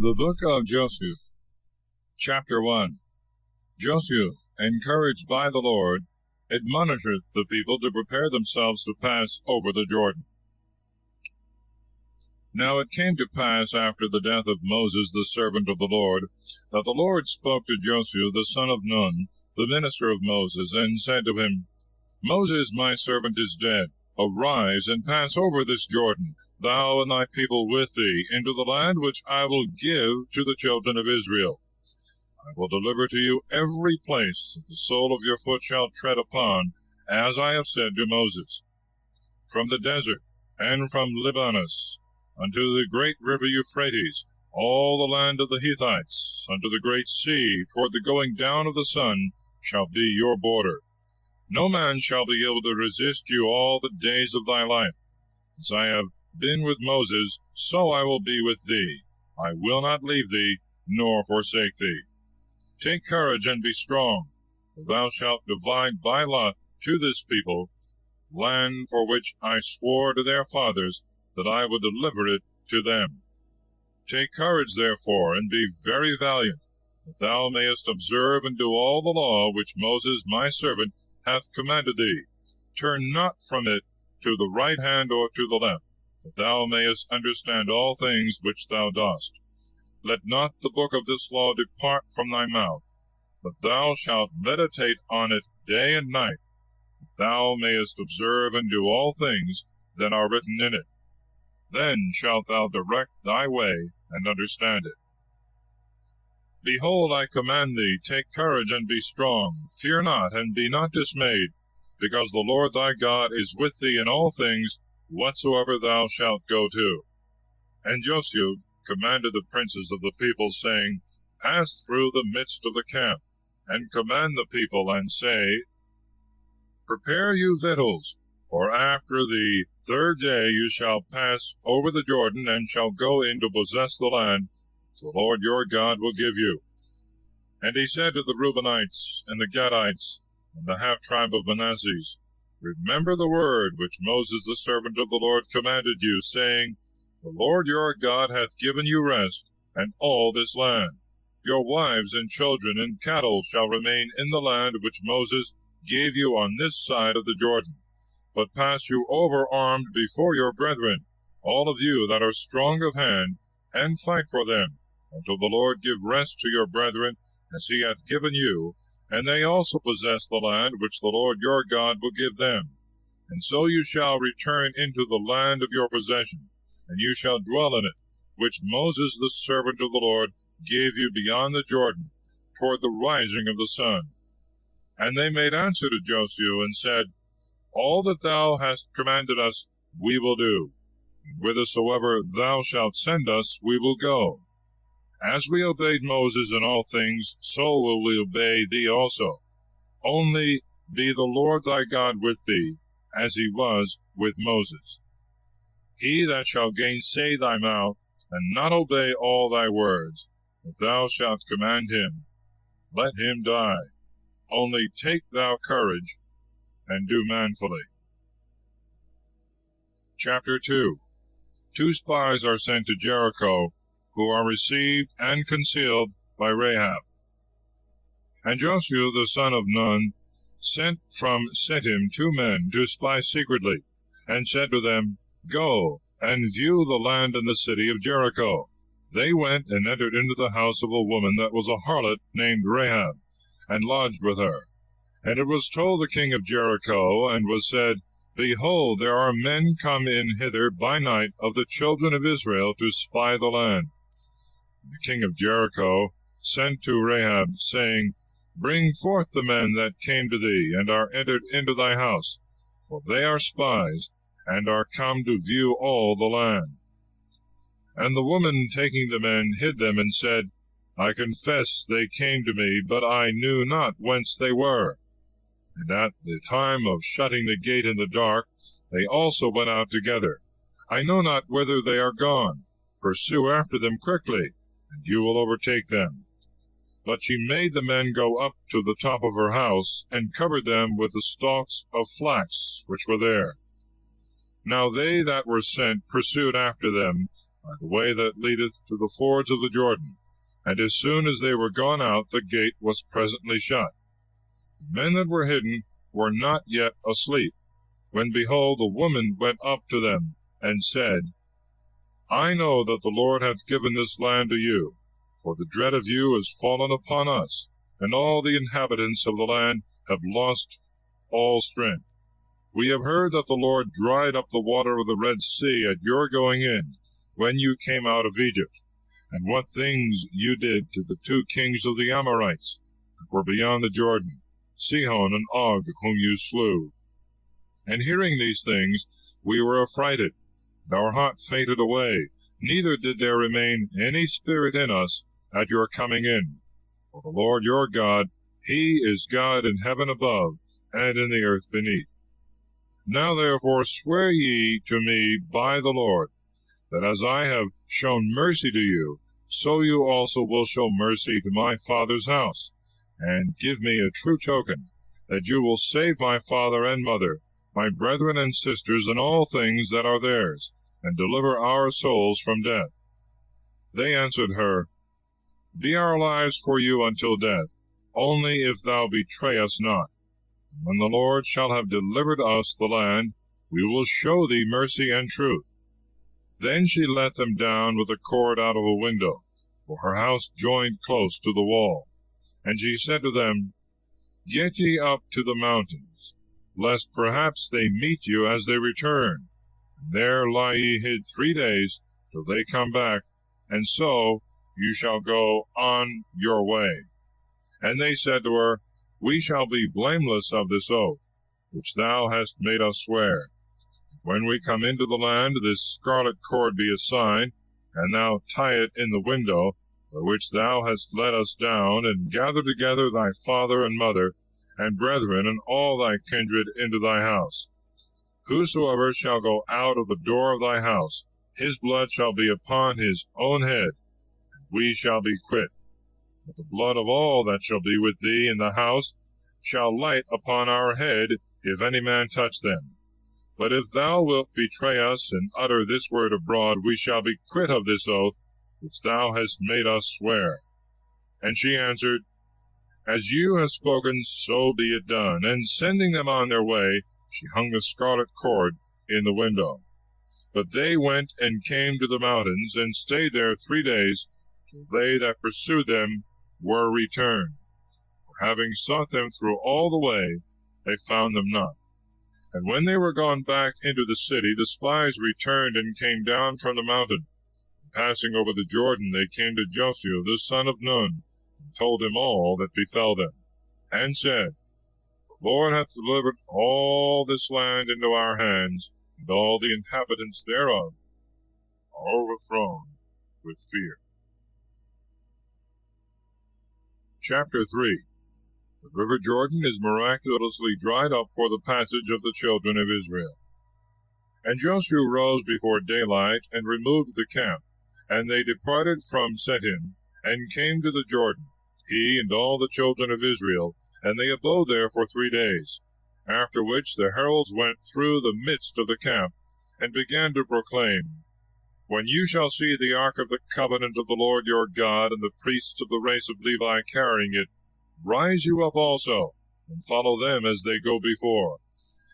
The Book of Joshua, Chapter 1. Joshua, encouraged by the Lord, admonisheth the people to prepare themselves to pass over the Jordan. Now it came to pass after the death of Moses the servant of the Lord, that the Lord spoke to Joshua the son of Nun, the minister of Moses, and said to him, Moses my servant is dead. Arise and pass over this Jordan, thou and thy people with thee, into the land which I will give to the children of Israel. I will deliver to you every place that the sole of your foot shall tread upon, as I have said to Moses. From the desert, and from Libanus, unto the great river Euphrates, all the land of the Hittites, unto the great sea, toward the going down of the sun, shall be your border. No man shall be able to resist you all the days of thy life. As I have been with Moses, so I will be with thee. I will not leave thee, nor forsake thee. Take courage and be strong, for thou shalt divide by lot to this people land for which I swore to their fathers that I would deliver it to them. Take courage, therefore, and be very valiant, that thou mayest observe and do all the law which Moses my servant hath commanded thee. Turn not from it to the right hand or to the left, that thou mayest understand all things which thou dost. Let not the book of this law depart from thy mouth, but thou shalt meditate on it day and night, that thou mayest observe and do all things that are written in it. Then shalt thou direct thy way and understand it. Behold, I command thee, take courage and be strong. Fear not, and be not dismayed, because the Lord thy God is with thee in all things whatsoever thou shalt go to. And Joshua commanded the princes of the people, saying, Pass through the midst of the camp, and command the people, and say, Prepare you victuals, for after the third day you shall pass over the Jordan, and shall go in to possess the land the Lord your God will give you. And he said to the Reubenites, and the Gadites, and the half-tribe of Manasseh, Remember the word which Moses the servant of the Lord commanded you, saying, The Lord your God hath given you rest, and all this land. Your wives and children and cattle shall remain in the land which Moses gave you on this side of the Jordan. But pass you over armed before your brethren, all of you that are strong of hand, and fight for them, until the Lord give rest to your brethren, as he hath given you, and they also possess the land which the Lord your God will give them. And so you shall return into the land of your possession, and you shall dwell in it, which Moses the servant of the Lord gave you beyond the Jordan, toward the rising of the sun. And they made answer to Joshua, and said, All that thou hast commanded us we will do, and whithersoever thou shalt send us we will go. As we obeyed Moses in all things, so will we obey thee also. Only be the Lord thy God with thee, as he was with Moses. He that shall gainsay thy mouth, and not obey all thy words, that thou shalt command him, let him die. Only take thou courage, and do manfully. Chapter 2. 2 spies are sent to Jericho, who are received and concealed by Rahab. And Joshua the son of Nun sent from Shittim 2 men to spy secretly, and said to them, Go and view the land and the city of Jericho. They went and entered into the house of a woman that was a harlot named Rahab, and lodged with her. And it was told the king of Jericho, and was said, Behold, there are men come in hither by night of the children of Israel to spy the land. The king of Jericho sent to Rahab, saying, Bring forth the men that came to thee, and are entered into thy house, for they are spies, and are come to view all the land. And the woman, taking the men, hid them, and said, I confess they came to me, but I knew not whence they were. And at the time of shutting the gate in the dark, they also went out together. I know not whither they are gone. Pursue after them quickly, and you will overtake them. But she made the men go up to the top of her house, and covered them with the stalks of flax which were there. Now they that were sent pursued after them, by the way that leadeth to the fords of the Jordan. And as soon as they were gone out, the gate was presently shut. The men that were hidden were not yet asleep, when behold, the woman went up to them, and said, I know that the Lord hath given this land to you, for the dread of you is fallen upon us, and all the inhabitants of the land have lost all strength. We have heard that the Lord dried up the water of the Red Sea at your going in, when you came out of Egypt, and what things you did to the 2 kings of the Amorites that were beyond the Jordan, Sihon and Og, whom you slew. And hearing these things, we were affrighted, and our heart fainted away, neither did there remain any spirit in us at your coming in. For the Lord your God, he is God in heaven above, and in the earth beneath. Now therefore swear ye to me by the Lord, that as I have shown mercy to you, so you also will show mercy to my father's house, and give me a true token, that you will save my father and mother, my brethren and sisters, and all things that are theirs, and deliver our souls from death. They answered her, Be our lives for you until death, only if thou betray us not. And when the Lord shall have delivered us the land, we will show thee mercy and truth. Then she let them down with a cord out of a window, for her house joined close to the wall. And she said to them, Get ye up to the mountains, lest perhaps they meet you as they return. And there lie ye hid 3 days, till they come back, and so you shall go on your way. And they said to her, We shall be blameless of this oath, which thou hast made us swear. When we come into the land, this scarlet cord be a sign, and thou tie it in the window, by which thou hast let us down, and gather together thy father and mother, and brethren, and all thy kindred into thy house. Whosoever shall go out of the door of thy house, his blood shall be upon his own head, and we shall be quit. But the blood of all that shall be with thee in the house shall light upon our head, if any man touch them. But if thou wilt betray us, and utter this word abroad, we shall be quit of this oath, which thou hast made us swear. And she answered, As you have spoken, so be it done. And sending them on their way, she hung the scarlet cord in the window. But they went and came to the mountains, and stayed there 3 days, till they that pursued them were returned. For having sought them through all the way, they found them not. And when they were gone back into the city, the spies returned and came down from the mountain. And passing over the Jordan, they came to Joshua the son of Nun, and told him all that befell them, and said, The Lord hath delivered all this land into our hands, and all the inhabitants thereof are overthrown with fear. Chapter 3. The river Jordan is miraculously dried up for the passage of the children of Israel. And Joshua rose before daylight, and removed the camp. And they departed from Shittim, and came to the Jordan, he and all the children of Israel, and they abode there for 3 days. After which the heralds went through the midst of the camp, and began to proclaim, When you shall see the ark of the covenant of the Lord your God, and the priests of the race of Levi carrying it, rise you up also, and follow them as they go before.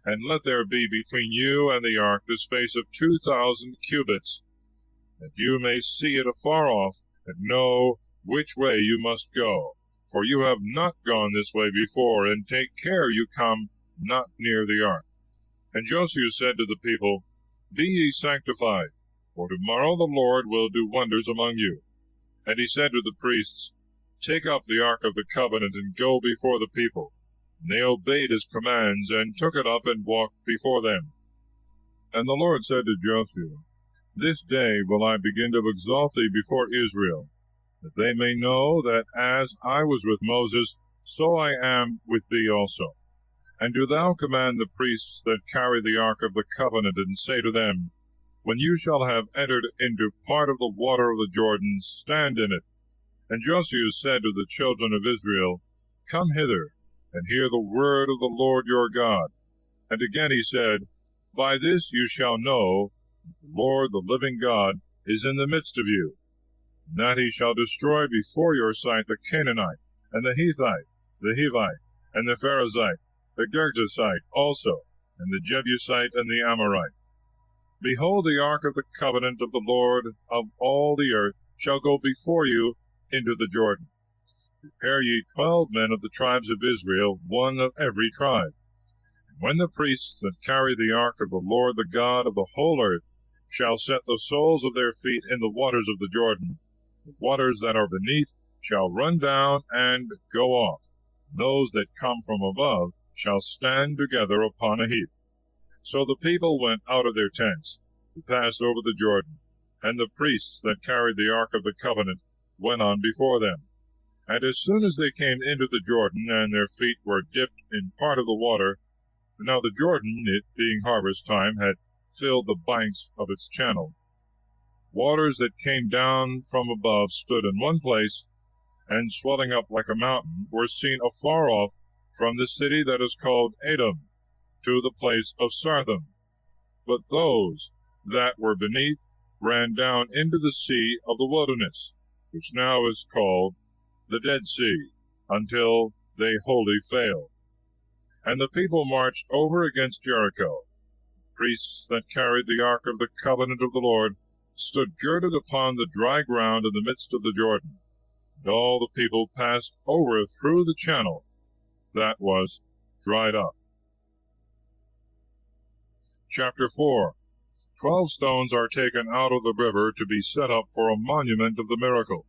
And let there be between you and the ark the space of 2,000 cubits, that you may see it afar off, and know which way you must go. For you have not gone this way before, and take care you come not near the ark. And Joshua said to the people, Be ye sanctified, for tomorrow the Lord will do wonders among you. And he said to the priests, Take up the ark of the covenant, and go before the people. And they obeyed his commands, and took it up, and walked before them. And the Lord said to Joshua, This day will I begin to exalt thee before Israel, that they may know that as I was with Moses, so I am with thee also. And do thou command the priests that carry the ark of the covenant, and say to them, When you shall have entered into part of the water of the Jordan, stand in it. And Joshua said to the children of Israel, Come hither, and hear the word of the Lord your God. And again he said, By this you shall know that the Lord, the living God, is in the midst of you, and that he shall destroy before your sight the Canaanite, and the Hethite, the Hivite, and the Pharisite, the Girgashite also, and the Jebusite, and the Amorite. Behold, the ark of the covenant of the Lord of all the earth shall go before you into the Jordan. Prepare ye 12 men of the tribes of Israel, one of every tribe. And when the priests that carry the ark of the Lord, the God of the whole earth, shall set the soles of their feet in the waters of the Jordan, the waters that are beneath shall run down and go off. Those that come from above shall stand together upon a heap. So the people went out of their tents, to pass over the Jordan, and the priests that carried the ark of the covenant went on before them. And as soon as they came into the Jordan, and their feet were dipped in part of the water, now the Jordan, it being harvest time, had filled the banks of its channel, waters that came down from above stood in one place, and swelling up like a mountain, were seen afar off from the city that is called Edom, to the place of Sartham. But those that were beneath ran down into the sea of the wilderness, which now is called the Dead Sea, until they wholly failed. And the people marched over against Jericho. The priests that carried the ark of the covenant of the Lord stood girded upon the dry ground in the midst of the Jordan, and all the people passed over through the channel that was dried up. Chapter 4. 12 stones are taken out of the river to be set up for a monument of the miracle,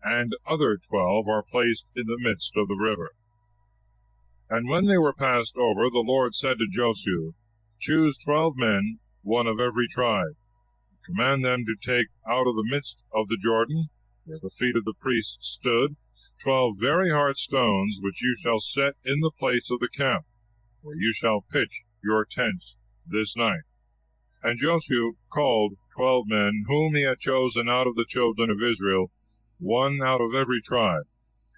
and other 12 are placed in the midst of the river. And when they were passed over, the Lord said to Joshua, Choose 12 men, one of every tribe. Command them to take out of the midst of the Jordan, where the feet of the priests stood, 12 very hard stones, which you shall set in the place of the camp, where you shall pitch your tents this night. And Joshua called 12 men, whom he had chosen out of the children of Israel, one out of every tribe.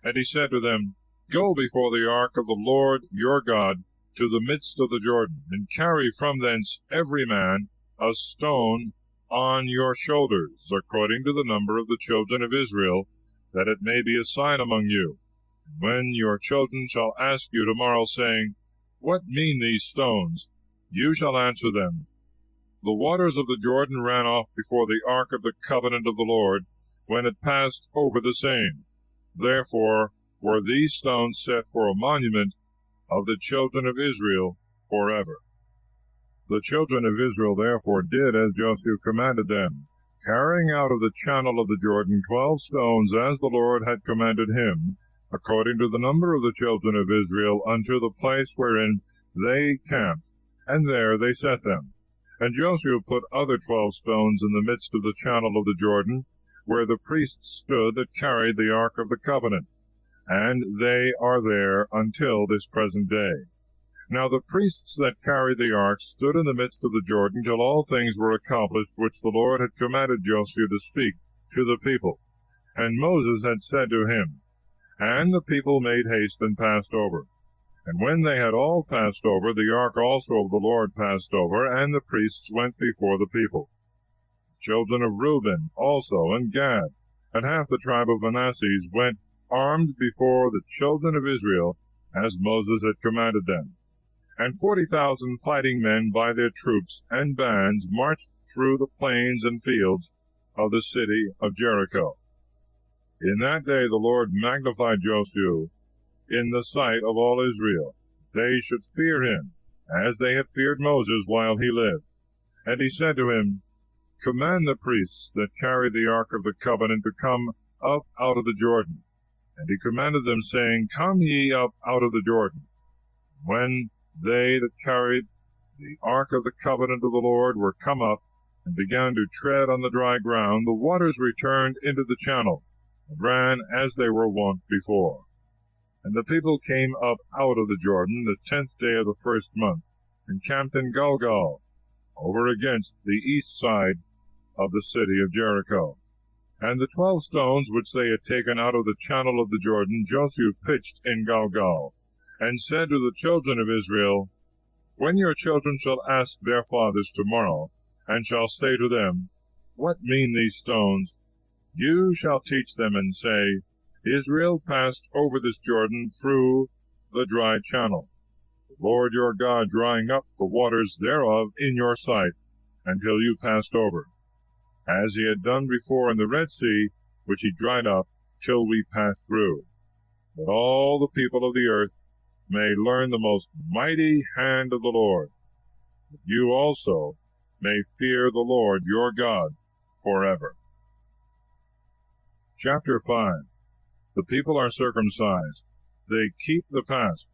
And he said to them, Go before the ark of the Lord your God to the midst of the Jordan, and carry from thence every man a stone on your shoulders, according to the number of the children of Israel, that it may be a sign among you. And when your children shall ask you tomorrow, saying, What mean these stones? You shall answer them, The waters of the Jordan ran off before the ark of the covenant of the Lord, when it passed over the same. Therefore were these stones set for a monument of the children of Israel forever. The children of Israel therefore did as Joshua commanded them, carrying out of the channel of the Jordan 12 stones, as the Lord had commanded him, according to the number of the children of Israel, unto the place wherein they camped, and there they set them. And Joshua put other 12 stones in the midst of the channel of the Jordan, where the priests stood that carried the ark of the covenant, and they are there until this present day. Now the priests that carried the ark stood in the midst of the Jordan till all things were accomplished which the Lord had commanded Joshua to speak to the people. And Moses had said to him, And the people made haste and passed over. And when they had all passed over, the ark also of the Lord passed over, and the priests went before the people. The children of Reuben also, and Gad, and half the tribe of Manasseh went armed before the children of Israel, as Moses had commanded them. And 40,000 fighting men by their troops and bands marched through the plains and fields of the city of Jericho. In that day the Lord magnified Joshua in the sight of all Israel. They should fear him, as they had feared Moses while he lived. And he said to him, Command the priests that carry the ark of the covenant to come up out of the Jordan. And he commanded them, saying, Come ye up out of the Jordan. When they that carried the ark of the covenant of the Lord were come up, and began to tread on the dry ground, the waters returned into the channel, and ran as they were wont before. And the people came up out of the Jordan the 10th day of the first month, and camped in Gilgal, over against the east side of the city of Jericho. And the 12 stones which they had taken out of the channel of the Jordan Joshua pitched in Gilgal, and said to the children of Israel, When your children shall ask their fathers tomorrow, and shall say to them, What mean these stones? You shall teach them, and say, Israel passed over this Jordan through the dry channel, the Lord your God drying up the waters thereof in your sight, until you passed over, as he had done before in the Red Sea, which he dried up till we passed through, that all the people of the earth may learn the most mighty hand of the Lord, that you also may fear the Lord your God forever. Chapter 5. The people are circumcised. They keep the Pasch.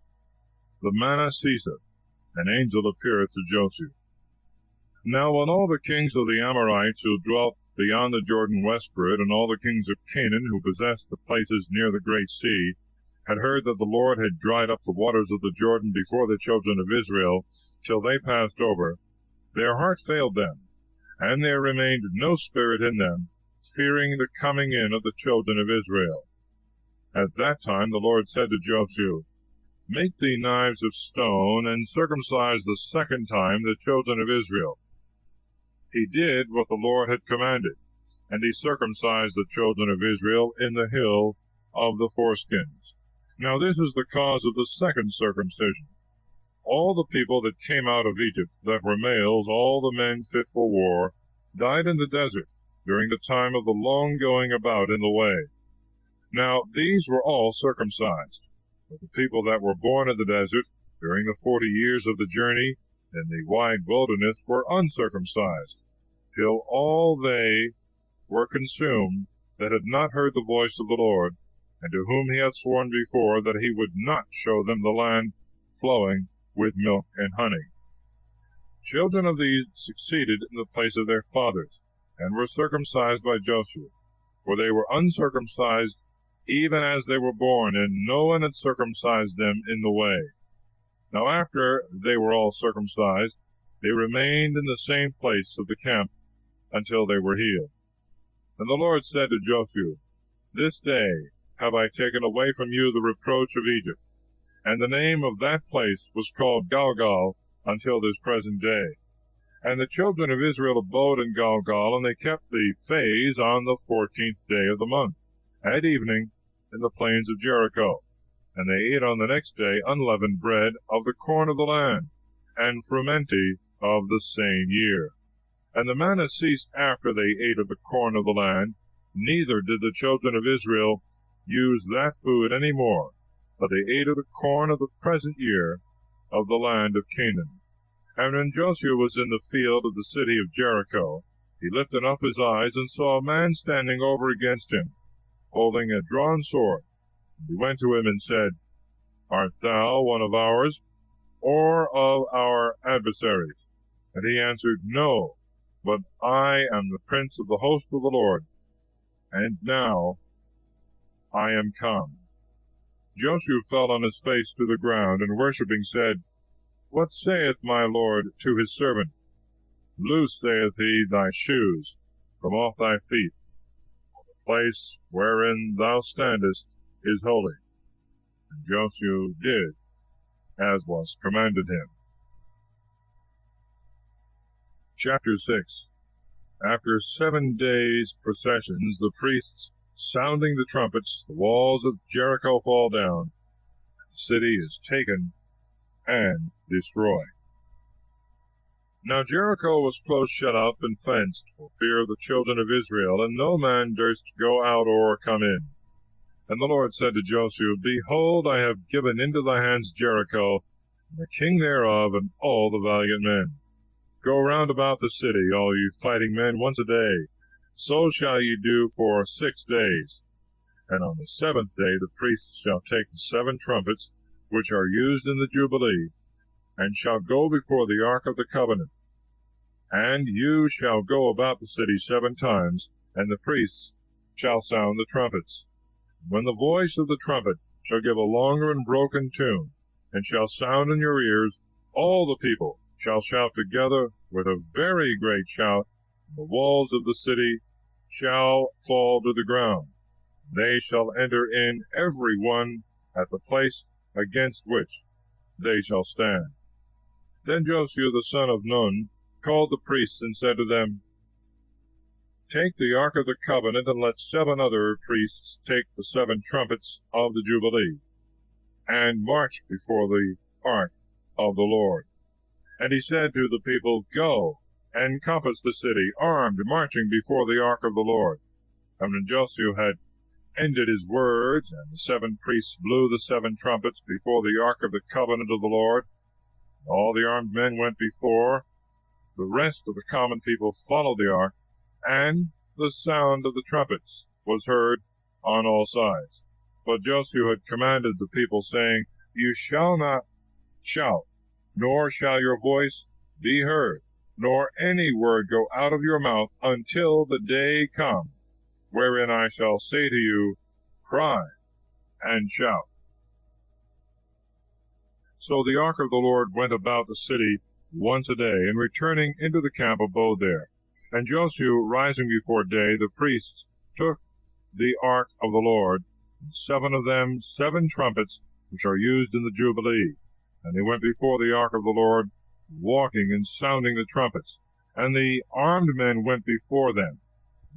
The manna ceaseth. An angel appeareth to Joseph. Now when all the kings of the Amorites who dwelt beyond the Jordan westward, and all the kings of Canaan who possessed the places near the great sea, had heard that the Lord had dried up the waters of the Jordan before the children of Israel, till they passed over, their heart failed them, and there remained no spirit in them, fearing the coming in of the children of Israel. At that time the Lord said to Joshua, Make thee knives of stone, and circumcise the second time the children of Israel. He did what the Lord had commanded, and he circumcised the children of Israel in the hill of the foreskins. Now this is the cause of the second circumcision. All the people that came out of Egypt, that were males, all the men fit for war, died in the desert, during the time of the long going about in the way. Now these were all circumcised, but the people that were born in the desert, during the 40 years of the journey in the wide wilderness, were uncircumcised, till all they were consumed that had not heard the voice of the Lord, and to whom he had sworn before that he would not show them the land flowing with milk and honey. Children of these succeeded in the place of their fathers, and were circumcised by Joshua, for they were uncircumcised even as they were born, and no one had circumcised them in the way. Now after they were all circumcised, they remained in the same place of the camp until they were healed. And the Lord said to Joshua, This day have I taken away from you the reproach of Egypt. And the name of that place was called Gilgal until this present day. And the children of Israel abode in Gilgal, and they kept the phase on the 14th day of the month, at evening, in the plains of Jericho. And they ate on the next day unleavened bread of the corn of the land, and frumenti of the same year. And the manna ceased after they ate of the corn of the land, neither did the children of Israel use that food any more, but they ate of the corn of the present year of the land of Canaan. And when Joshua was in the field of the city of Jericho, he lifted up his eyes, and saw a man standing over against him, holding a drawn sword. He went to him and said, Art thou one of ours, or of our adversaries? And he answered, No, but I am the prince of the host of the Lord, and now I am come. Joshua fell on his face to the ground, and worshipping said, What saith my Lord to his servant? Loose, saith he, thy shoes from off thy feet. The place wherein thou standest is holy. And Joshua did as was commanded him. Chapter 6. After 7 days' processions, the priests sounding the trumpets, the walls of Jericho fall down, the city is taken and destroyed. Now Jericho was close shut up and fenced for fear of the children of Israel, and no man durst go out or come in. And the Lord said to Joshua, Behold, I have given into thy hands Jericho, and the king thereof, and all the valiant men. Go round about the city, all you fighting men, once a day. So shall ye do for 6 days. And on the 7th day the priests shall take the 7 trumpets, which are used in the Jubilee, and shall go before the ark of the covenant. And you shall go about the city 7 times, and the priests shall sound the trumpets. When the voice of the trumpet shall give a longer and broken tune, and shall sound in your ears, all the people shall shout together with a very great shout, and the walls of the city shall fall to the ground. They shall enter in every one at the place against which they shall stand. Then Joshua the son of Nun called the priests and said to them, Take the ark of the covenant, and let 7 other priests take the 7 trumpets of the Jubilee, and march before the ark of the Lord. And he said to the people, Go, and compass the city, armed, marching before the ark of the Lord. And when Joshua had ended his words, and the 7 priests blew the 7 trumpets before the ark of the covenant of the Lord, all the armed men went before, the rest of the common people followed the ark, and the sound of the trumpets was heard on all sides. But Joshua had commanded the people, saying, You shall not shout, nor shall your voice be heard, nor any word go out of your mouth, until the day come, wherein I shall say to you, Cry and shout. So the ark of the Lord went about the city once a day, and returning into the camp abode there. And Joshua, rising before day, the priests took the ark of the Lord, 7 of them, 7 trumpets, which are used in the Jubilee. And they went before the ark of the Lord, walking and sounding the trumpets. And the armed men went before them.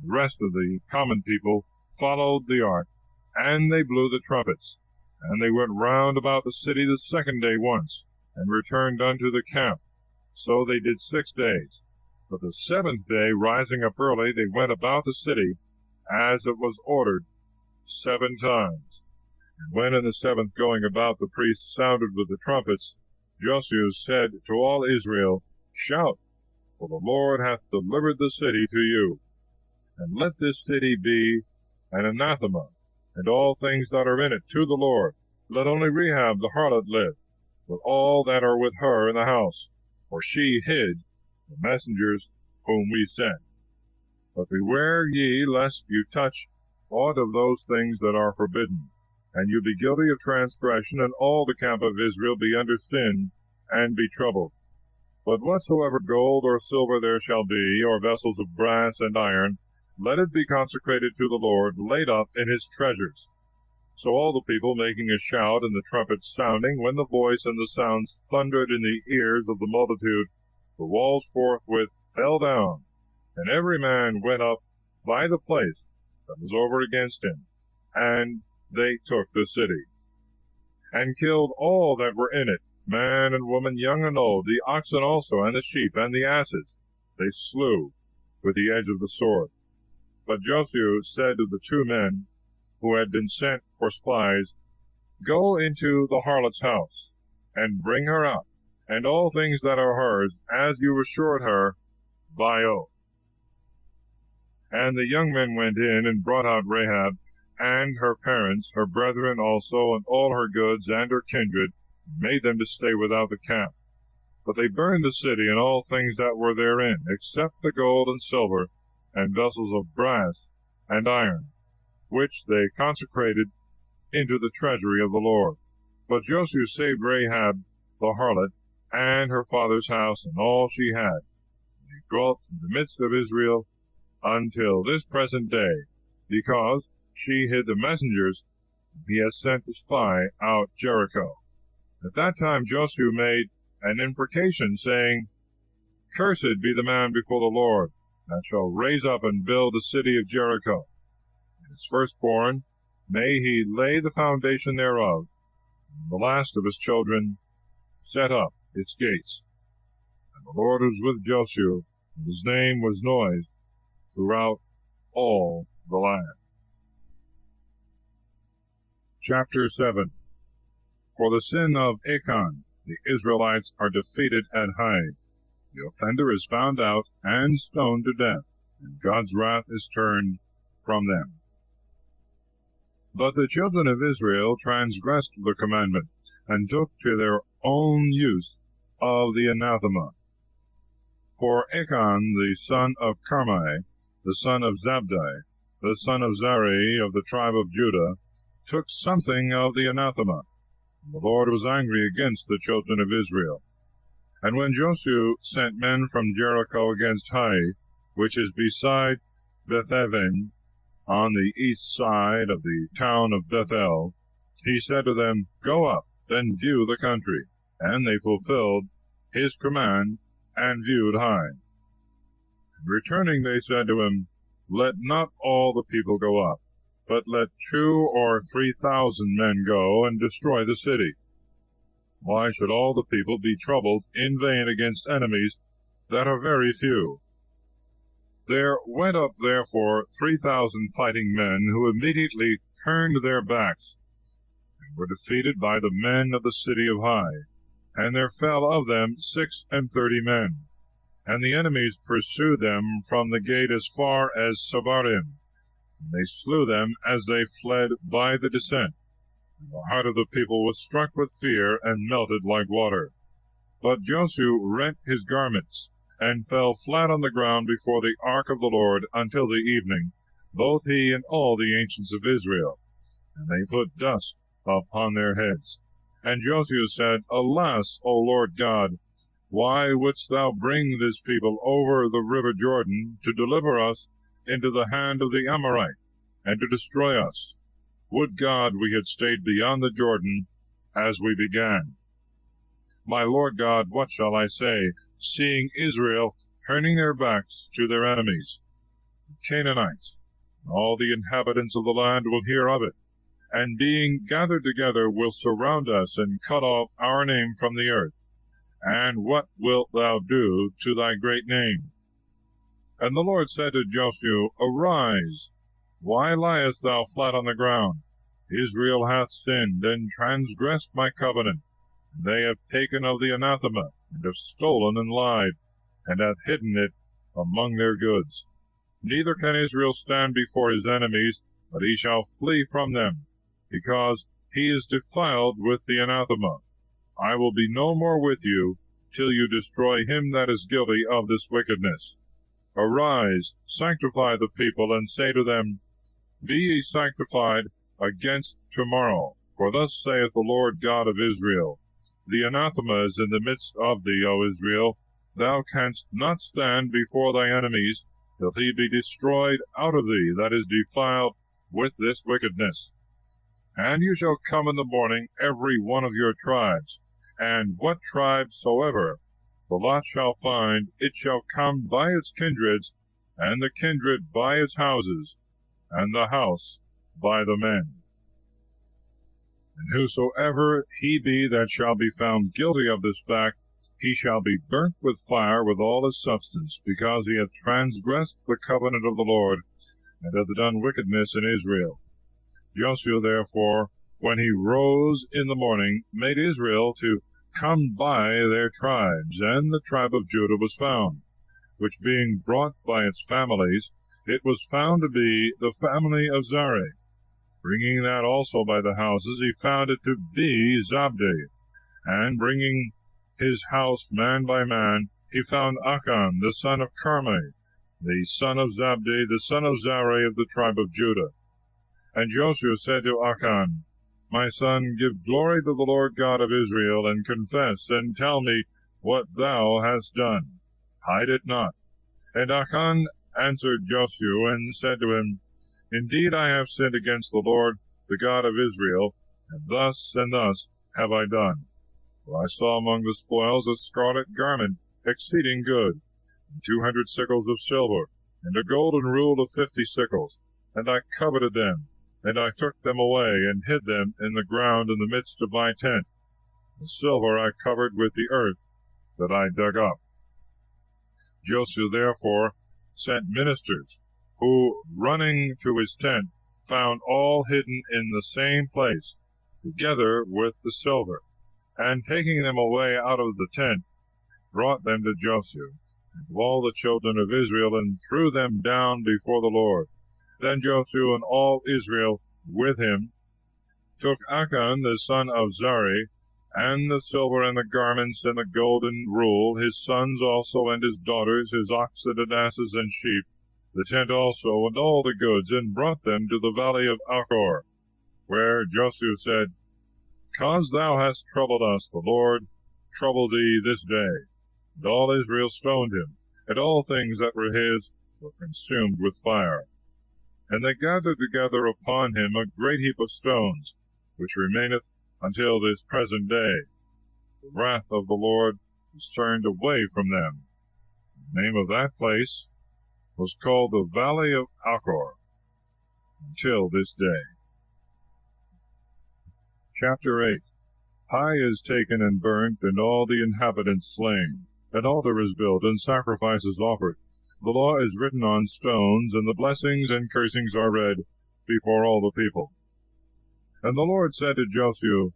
The rest of the common people followed the ark, and they blew the trumpets. And they went round about the city the 2nd day once, and returned unto the camp. So they did 6 days. But the 7th day, rising up early, they went about the city, as it was ordered, 7 times. And when in the 7th going about the priests sounded with the trumpets, Joshua said to all Israel, Shout, for the Lord hath delivered the city to you. And let this city be an anathema, and all things that are in it, to the Lord. Let only Rahab the harlot live, with all that are with her in the house, for she hid the messengers whom we sent. But beware ye lest you touch aught of those things that are forbidden, and you be guilty of transgression, and all the camp of Israel be under sin, and be troubled. But whatsoever gold or silver there shall be, or vessels of brass and iron, let it be consecrated to the Lord, laid up in his treasures. So all the people, making a shout, and the trumpets sounding, when the voice and the sounds thundered in the ears of the multitude, the walls forthwith fell down, and every man went up by the place that was over against him, and they took the city, and killed all that were in it, man and woman, young and old, the oxen also, and the sheep, and the asses, they slew with the edge of the sword. But Joshua said to the 2 men who had been sent for spies, Go into the harlot's house, and bring her out, and all things that are hers, as you assured her by oath. And the young men went in, and brought out Rahab, and her parents, her brethren also, and all her goods, and her kindred, and made them to stay without the camp. But they burned the city, and all things that were therein, except the gold and silver, and vessels of brass and iron, which they consecrated into the treasury of the Lord. But Joshua saved Rahab the harlot, and her father's house, and all she had. And he dwelt in the midst of Israel until this present day, because she hid the messengers he had sent to spy out Jericho. At that time Joshua made an imprecation, saying, Cursed be the man before the Lord, that shall raise up and build the city of Jericho. His firstborn, may he lay the foundation thereof, and the last of his children set up its gates. And the Lord was with Joshua, and his name was noised throughout all the land. Chapter 7. For the sin of Achan, the Israelites are defeated at Ai. The offender is found out and stoned to death, and God's wrath is turned from them. But the children of Israel transgressed the commandment, and took to their own use of the anathema. For Achan the son of Carmi, the son of Zabdi, the son of Zari of the tribe of Judah, took something of the anathema. And the Lord was angry against the children of Israel. And when Joshua sent men from Jericho against Ai, which is beside Bethaven, on the east side of the town of Bethel, he said to them, Go up, and view the country. And they fulfilled his command, and viewed Ai. And returning they said to him, let not all the people go up, but let 2,000 or 3,000 men go and destroy the city. Why should all the people be troubled in vain against enemies that are very few? There went up therefore 3,000 fighting men, who immediately turned their backs, and were defeated by the men of the city of Ai. And there fell of them 36 men. And the enemies pursued them from the gate as far as Sabarim. And they slew them as they fled by the descent. And the heart of the people was struck with fear, and melted like water. But Joshua rent his garments, and fell flat on the ground before the ark of the Lord until the evening, both he and all the ancients of Israel. And they put dust upon their heads. And Joshua said, Alas, O Lord God, why wouldst thou bring this people over the river Jordan to deliver us into the hand of the Amorite, and to destroy us? Would God we had stayed beyond the Jordan as we began. My Lord God, what shall I say, seeing Israel turning their backs to their enemies? The Canaanites, all the inhabitants of the land will hear of it, and being gathered together will surround us, and cut off our name from the earth. And what wilt thou do to thy great name? And the Lord said to Joshua, Arise, why liest thou flat on the ground? Israel hath sinned, and transgressed my covenant. They have taken of the anathema, and have stolen and lied, and hath hidden it among their goods. Neither can Israel stand before his enemies, but he shall flee from them, because he is defiled with the anathema. I will be no more with you, till you destroy him that is guilty of this wickedness. Arise, sanctify the people, and say to them, Be ye sanctified against tomorrow. For thus saith the Lord God of Israel, The anathema is in the midst of thee, O Israel. Thou canst not stand before thy enemies, till he be destroyed out of thee that is defiled with this wickedness. And you shall come in the morning, every one of your tribes, and what tribe soever the lot shall find, it shall come by its kindreds, and the kindred by its houses, and the house by the men. And whosoever he be that shall be found guilty of this fact, he shall be burnt with fire with all his substance, because he hath transgressed the covenant of the Lord, and hath done wickedness in Israel. Joshua therefore, when he rose in the morning, made Israel to come by their tribes, and the tribe of Judah was found, which being brought by its families, it was found to be the family of Zari. Bringing that also by the houses, he found it to be Zabdi. And bringing his house man by man, he found Achan, the son of Carmi, the son of Zabdi, the son of Zari of the tribe of Judah. And Joshua said to Achan, My son, give glory to the Lord God of Israel, and confess, and tell me what thou hast done. Hide it not. And Achan answered Joshua, and said to him, Indeed I have sinned against the Lord, the God of Israel, and thus have I done. For I saw among the spoils a scarlet garment, exceeding good, and 200 sickles of silver, and a golden rule of 50 sickles, and I coveted them. And I took them away, and hid them in the ground in the midst of my tent. The silver I covered with the earth that I dug up. Joshua therefore sent ministers, who, running to his tent, found all hidden in the same place, together with the silver, and taking them away out of the tent, brought them to Joshua, and to all the children of Israel, and threw them down before the Lord. Then Joshua and all Israel with him took Achan the son of Zari, and the silver and the garments and the golden rule, his sons also and his daughters, his oxen and asses and sheep, the tent also, and all the goods, and brought them to the valley of Achor, where Joshua said, Cause thou hast troubled us, the Lord trouble thee this day. And all Israel stoned him, and all things that were his were consumed with fire. And they gathered together upon him a great heap of stones, which remaineth until this present day. The wrath of the Lord is turned away from them. The name of that place was called the Valley of Achor until this day. Chapter 8. Ai is taken and burnt, and all the inhabitants slain. An altar is built, and sacrifices offered. The law is written on stones, and the blessings and cursings are read before all the people. And the Lord said to Joshua,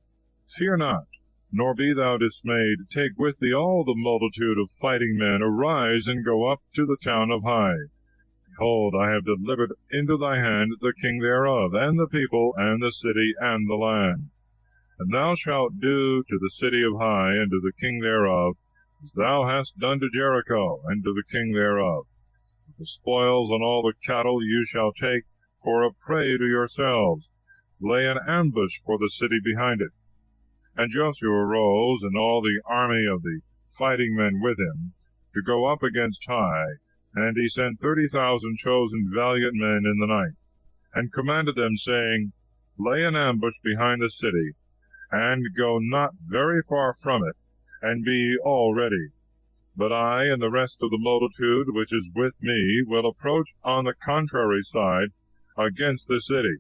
Fear not, nor be thou dismayed. Take with thee all the multitude of fighting men. Arise, and go up to the town of Ai. Behold, I have delivered into thy hand the king thereof, and the people, and the city, and the land. And thou shalt do to the city of Ai, and to the king thereof, as thou hast done to Jericho, and to the king thereof. The spoils and all the cattle you shall take for a prey to yourselves. Lay an ambush for the city behind it. And Joshua arose, and all the army of the fighting men with him, to go up against Ai. And he sent 30,000 chosen valiant men in the night, and commanded them, saying, Lay an ambush behind the city, and go not very far from it, and be all ready. But I and the rest of the multitude which is with me will approach on the contrary side against the city.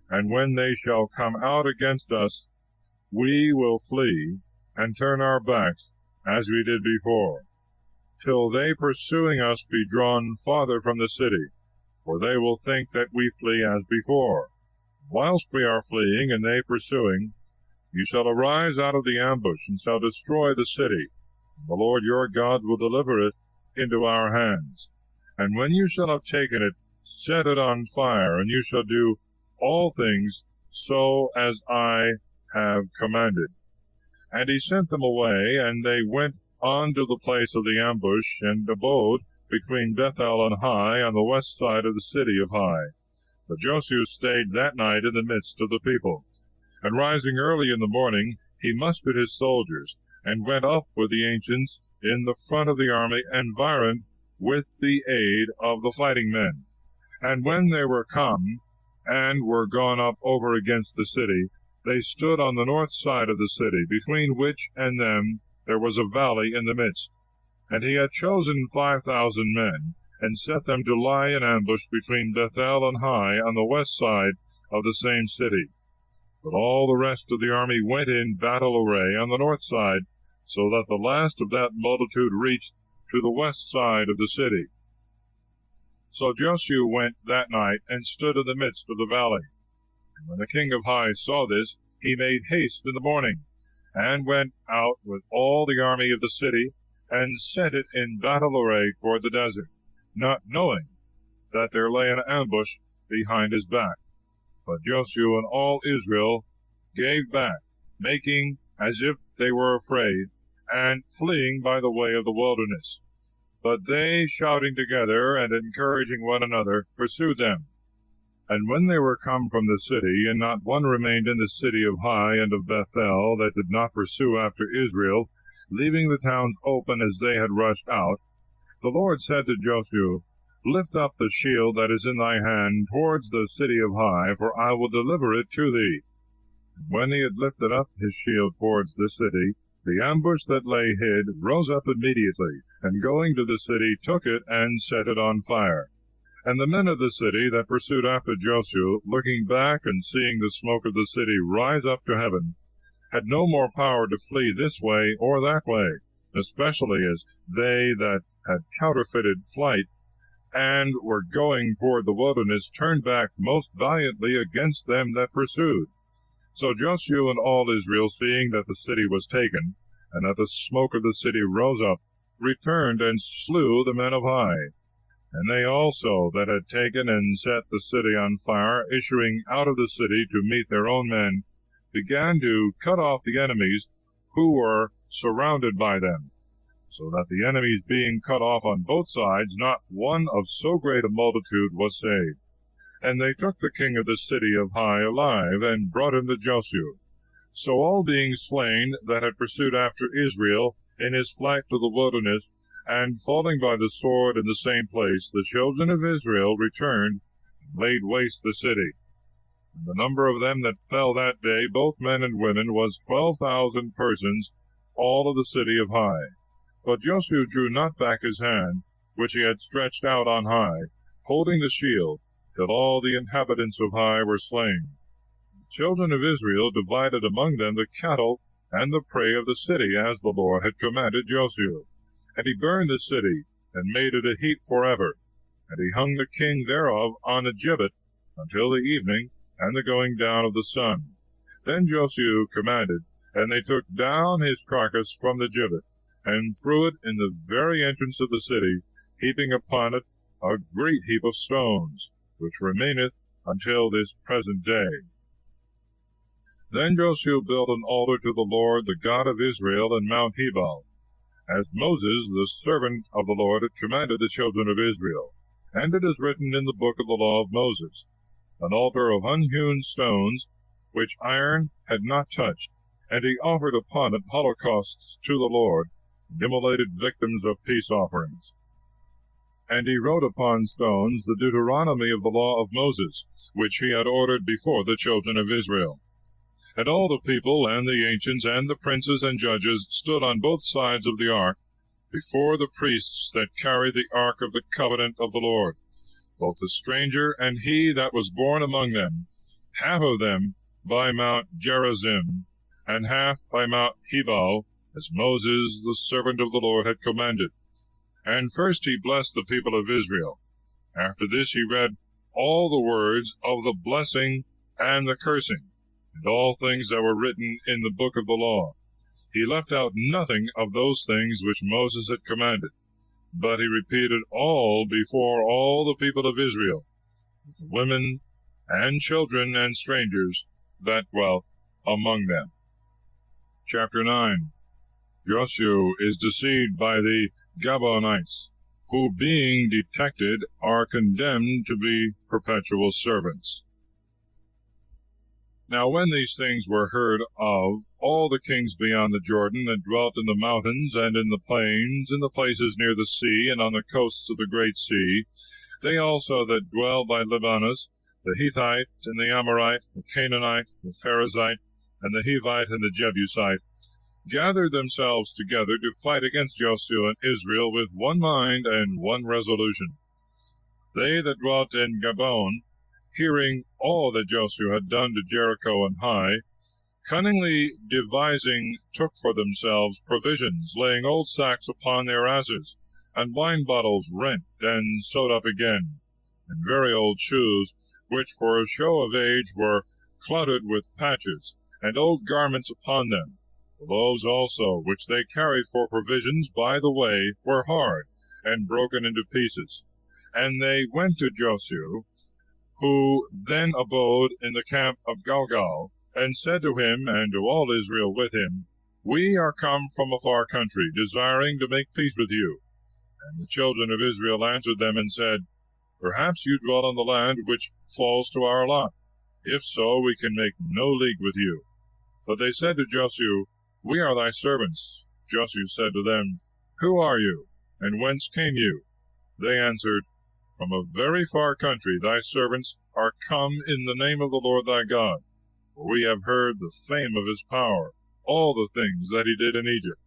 And when they shall come out against us, we will flee, and turn our backs, as we did before, till they pursuing us be drawn farther from the city, for they will think that we flee as before. Whilst we are fleeing, and they pursuing, you shall arise out of the ambush, and shall destroy the city. The Lord your God will deliver it into our hands. And when you shall have taken it, set it on fire, and you shall do all things so as I have commanded. And he sent them away, and they went on to the place of the ambush, and abode between Bethel and Ai, on the west side of the city of Ai. But Joshua stayed that night in the midst of the people. And rising early in the morning, he mustered his soldiers, and went up with the ancients in the front of the army, environed with the aid of the fighting men. And when they were come, and were gone up over against the city, they stood on the north side of the city, between which and them there was a valley in the midst. And he had chosen 5,000 men, and set them to lie in ambush between Bethel and Ai, on the west side of the same city. But all the rest of the army went in battle array on the north side, so that the last of that multitude reached to the west side of the city. So Joshua went that night, and stood in the midst of the valley. And when the king of Ai saw this, he made haste in the morning, and went out with all the army of the city, and set it in battle array toward the desert, not knowing that there lay an ambush behind his back. But Joshua and all Israel gave back, making as if they were afraid, and fleeing by the way of the wilderness. But they, shouting together and encouraging one another, pursued them. And when they were come from the city, and not one remained in the city of Ai and of Bethel that did not pursue after Israel, leaving the towns open as they had rushed out, the Lord said to Joshua, Lift up the shield that is in thy hand towards the city of Ai, for I will deliver it to thee. And when he had lifted up his shield towards the city, the ambush that lay hid rose up immediately, and going to the city took it and set it on fire. And the men of the city that pursued after Joshua, looking back and seeing the smoke of the city rise up to heaven, had no more power to flee this way or that way, especially as they that had counterfeited flight and were going toward the wilderness turned back most valiantly against them that pursued. So Joshua and all Israel, seeing that the city was taken, and that the smoke of the city rose up, returned and slew the men of Ai. And they also that had taken and set the city on fire, issuing out of the city to meet their own men, began to cut off the enemies who were surrounded by them, so that the enemies being cut off on both sides, not one of so great a multitude was saved. And they took the king of the city of Ai alive, and brought him to Joshua. So all being slain that had pursued after Israel in his flight to the wilderness, and falling by the sword in the same place, the children of Israel returned and laid waste the city. And the number of them that fell that day, both men and women, was 12,000 persons, all of the city of Ai. But Joshua drew not back his hand, which he had stretched out on high, holding the shield, till all the inhabitants of Ai were slain. The children of Israel divided among them the cattle and the prey of the city, as the Lord had commanded Joshua. And he burned the city, and made it a heap forever. And he hung the king thereof on a gibbet until the evening and the going down of the sun. Then Joshua commanded, and they took down his carcass from the gibbet, and threw it in the very entrance of the city, heaping upon it a great heap of stones, which remaineth until this present day. Then Joshua built an altar to the Lord, the God of Israel, in Mount Hebal, as Moses, the servant of the Lord, had commanded the children of Israel. And it is written in the book of the law of Moses, an altar of unhewn stones, which iron had not touched. And he offered upon it holocausts to the Lord, and immolated victims of peace offerings. And he wrote upon stones the Deuteronomy of the law of Moses, which he had ordered before the children of Israel. And all the people, and the ancients, and the princes and judges, stood on both sides of the ark, before the priests that carried the ark of the covenant of the Lord, both the stranger and he that was born among them, half of them by Mount Gerizim, and half by Mount Hebal, as Moses the servant of the Lord had commanded. And first he blessed the people of Israel. After this he read all the words of the blessing and the cursing, and all things that were written in the book of the law. He left out nothing of those things which Moses had commanded, but he repeated all before all the people of Israel, with the women and children and strangers that dwelt among them. Chapter 9. Joshua is deceived by the Gibeonites, who, being detected, are condemned to be perpetual servants. Now when these things were heard of, all the kings beyond the Jordan that dwelt in the mountains and in the plains, in the places near the sea, and on the coasts of the great sea, they also that dwell by Libanus, the Hittite, and the Amorite, the Canaanite, the Perizzite, and the Hivite, and the Jebusite, gathered themselves together to fight against Joshua and Israel with one mind and one resolution. They that dwelt in Gibeon, hearing all that Joshua had done to Jericho and Ai, cunningly devising, took for themselves provisions, laying old sacks upon their asses, and wine bottles rent and sewed up again, and very old shoes, which for a show of age were clouted with patches, and old garments upon them. The loaves also, which they carried for provisions by the way, were hard, and broken into pieces. And they went to Joshua, who then abode in the camp of Gilgal, and said to him, and to all Israel with him, We are come from a far country, desiring to make peace with you. And the children of Israel answered them, and said, Perhaps you dwell on the land which falls to our lot. If so, we can make no league with you. But they said to Joshua, We are thy servants. Joshua said to them, Who are you, and whence came you? They answered, From a very far country thy servants are come in the name of the Lord thy God. For we have heard the fame of his power, all the things that he did in Egypt.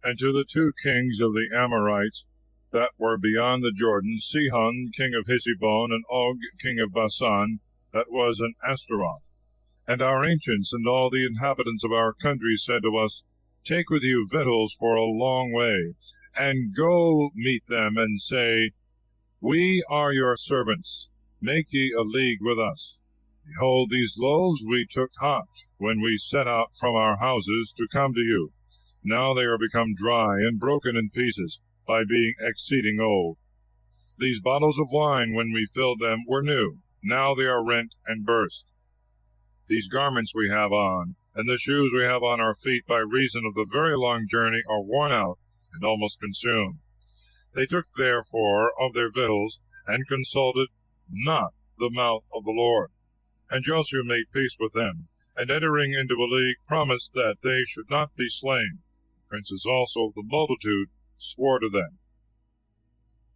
And to the two kings of the Amorites that were beyond the Jordan, Sihon king of Heshbon, and Og king of Bashan, that was in Ashtaroth. And our ancients and all the inhabitants of our country said to us, Take with you victuals for a long way, and go meet them, and say, We are your servants, make ye a league with us. Behold, these loaves we took hot, when we set out from our houses to come to you. Now they are become dry and broken in pieces, by being exceeding old. These bottles of wine, when we filled them, were new. Now they are rent and burst. These garments we have on, and the shoes we have on our feet, by reason of the very long journey, are worn out and almost consumed. They took therefore of their victuals, and consulted not the mouth of the Lord. And Joshua made peace with them, and entering into a league, promised that they should not be slain. The princes also of the multitude swore to them.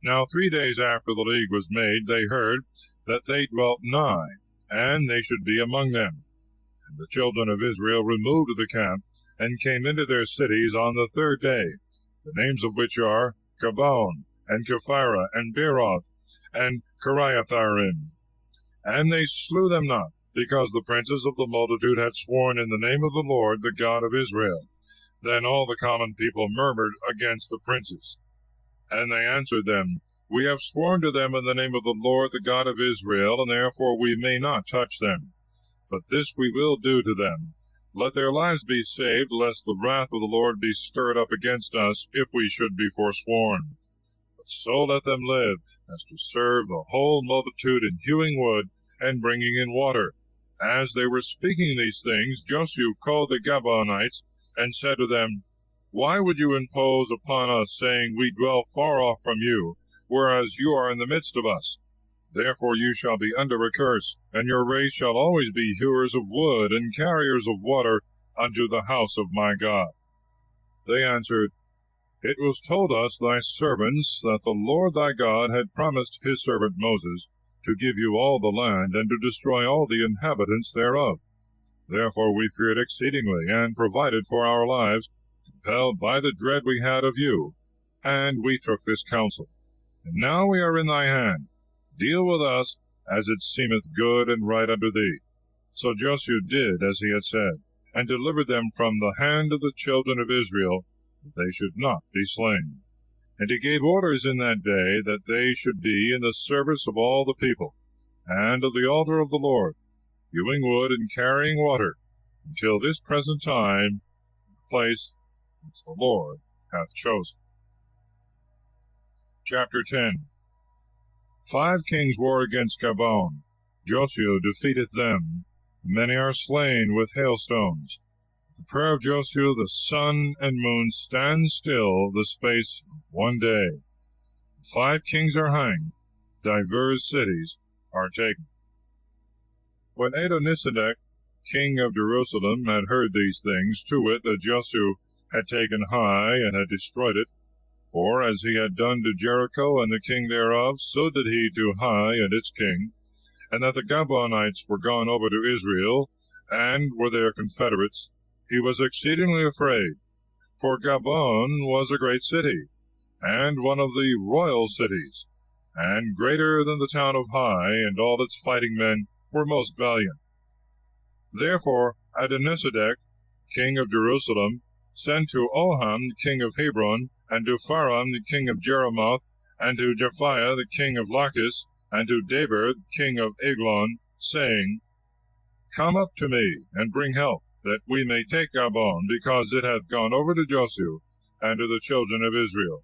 Now 3 days after the league was made, they heard that they dwelt nigh, and they should be among them. And the children of Israel removed the camp, and came into their cities on the 3rd day, the names of which are Gibeon, and Kephirah, and Beeroth, and Kiriatharim. And they slew them not, because the princes of the multitude had sworn in the name of the Lord, the God of Israel. Then all the common people murmured against the princes. And they answered them, We have sworn to them in the name of the Lord, the God of Israel, and therefore we may not touch them. But this we will do to them. Let their lives be saved, lest the wrath of the Lord be stirred up against us, if we should be forsworn. But so let them live, as to serve the whole multitude in hewing wood and bringing in water. As they were speaking these things, Joshua called the Gibeonites, and said to them, Why would you impose upon us, saying, We dwell far off from you, whereas you are in the midst of us? Therefore you shall be under a curse, and your race shall always be hewers of wood and carriers of water unto the house of my God. They answered, It was told us, thy servants, that the Lord thy God had promised his servant Moses to give you all the land, and to destroy all the inhabitants thereof. Therefore we feared exceedingly, and provided for our lives, compelled by the dread we had of you. And we took this counsel. And now we are in thy hand. Deal with us as it seemeth good and right unto thee. So Joshua did as he had said, and delivered them from the hand of the children of Israel, that they should not be slain. And he gave orders in that day that they should be in the service of all the people, and of the altar of the Lord, hewing wood and carrying water, until this present time, the place which the Lord hath chosen. Chapter 10. 5 kings war against Gabon. Joshua defeateth them. Many are slain with hailstones. The prayer of Joshua the sun and moon stand still the space of one day. 5 kings are hanged. Divers cities are taken. When Adonisedek, king of Jerusalem, had heard these things, to wit, that Joshua had taken Ai, and had destroyed it, for as he had done to Jericho and the king thereof, so did he to Ai and its king, and that the Gibeonites were gone over to Israel, and were their confederates, he was exceedingly afraid. For Gabon was a great city, and one of the royal cities, and greater than the town of Ai, and all its fighting men were most valiant. Therefore Adonisedek, king of Jerusalem, sent to Oham, king of Hebron, and to Pharam, the king of Jeremoth, and to Japhiah, the king of Lachish, and to Deber, king of Eglon, saying, Come up to me, and bring help, that we may take Gabon, because it hath gone over to Joshua, and to the children of Israel.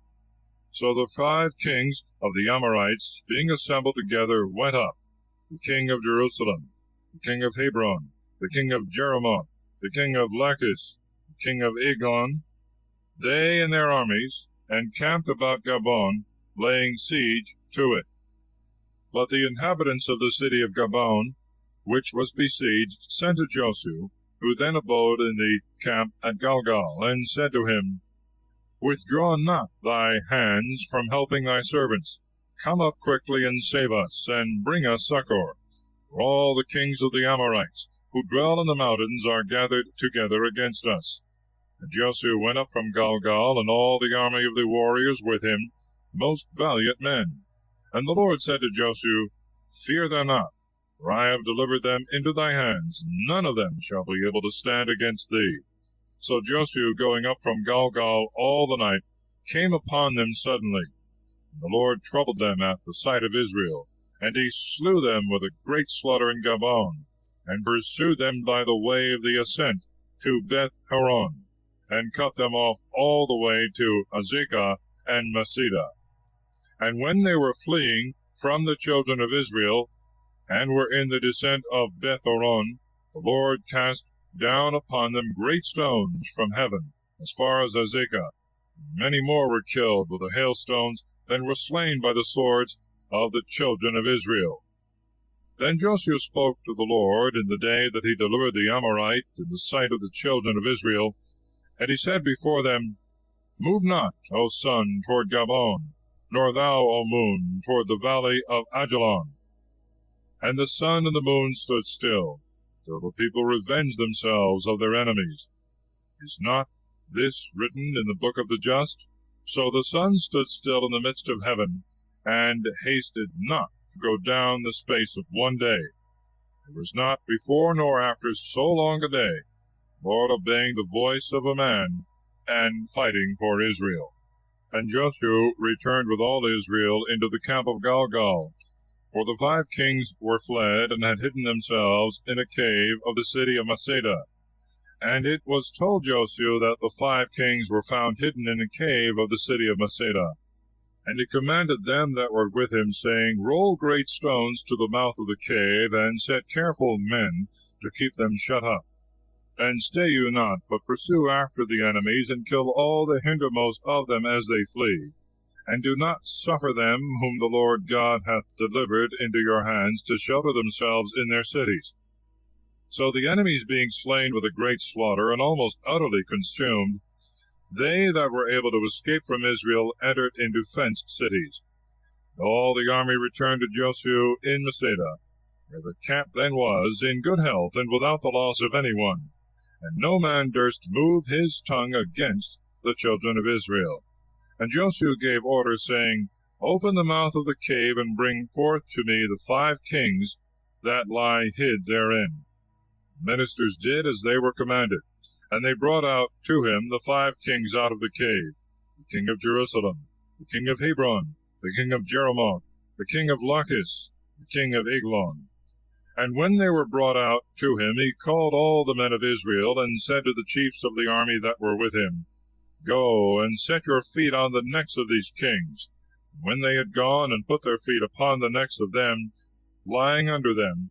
So the 5 kings of the Amorites, being assembled together, went up, the king of Jerusalem, the king of Hebron, the king of Jeremoth, the king of Lachish, the king of Eglon, they and their armies, and camped about Gabon, laying siege to it. But the inhabitants of the city of Gabon, which was besieged, sent to Joshua, who then abode in the camp at Galgal, and said to him, Withdraw not thy hands from helping thy servants. Come up quickly and save us, and bring us succor. For all the kings of the Amorites, who dwell in the mountains, are gathered together against us. And Joshua went up from Galgal, and all the army of the warriors with him, most valiant men. And the Lord said to Joshua, Fear them not, for I have delivered them into thy hands. None of them shall be able to stand against thee. So Joshua, going up from Galgal all the night, came upon them suddenly. And the Lord troubled them at the sight of Israel, and he slew them with a great slaughter in Gabon, and pursued them by the way of the ascent to Beth-horon, and cut them off all the way to Azekah and Masada. And when they were fleeing from the children of Israel, and were in the descent of Beth-horon, the Lord cast down upon them great stones from heaven, as far as Azekah. Many more were killed with the hailstones than were slain by the swords of the children of Israel. Then Joshua spoke to the Lord in the day that he delivered the Amorite in the sight of the children of Israel, and he said before them, Move not, O sun, toward Gabon, nor thou, O moon, toward the valley of Ajalon. And the sun and the moon stood still, till the people revenged themselves of their enemies. Is not this written in the book of the just? So the sun stood still in the midst of heaven, and hasted not to go down the space of one day. There was not before nor after so long a day, the Lord obeying the voice of a man, and fighting for Israel. And Joshua returned with all Israel into the camp of Gilgal, for the 5 kings were fled, and had hidden themselves in a cave of the city of Masada. And it was told Joshua that the 5 kings were found hidden in a cave of the city of Masada. And he commanded them that were with him, saying, Roll great stones to the mouth of the cave, and set careful men to keep them shut up. And stay you not, but pursue after the enemies, and kill all the hindermost of them as they flee. And do not suffer them whom the Lord God hath delivered into your hands to shelter themselves in their cities. So the enemies being slain with a great slaughter, and almost utterly consumed, they that were able to escape from Israel entered into fenced cities. All the army returned to Joshua in Masada, where the camp then was, in good health, and without the loss of any one. And no man durst move his tongue against the children of Israel. And Joshua gave order, saying, Open the mouth of the cave, and bring forth to me the 5 kings that lie hid therein. The ministers did as they were commanded, and they brought out to him the 5 kings out of the cave, the king of Jerusalem, the king of Hebron, the king of Jericho, the king of Lachish, the king of Eglon. And when they were brought out to him, he called all the men of Israel, and said to the chiefs of the army that were with him, Go, and set your feet on the necks of these kings. And when they had gone, and put their feet upon the necks of them, lying under them,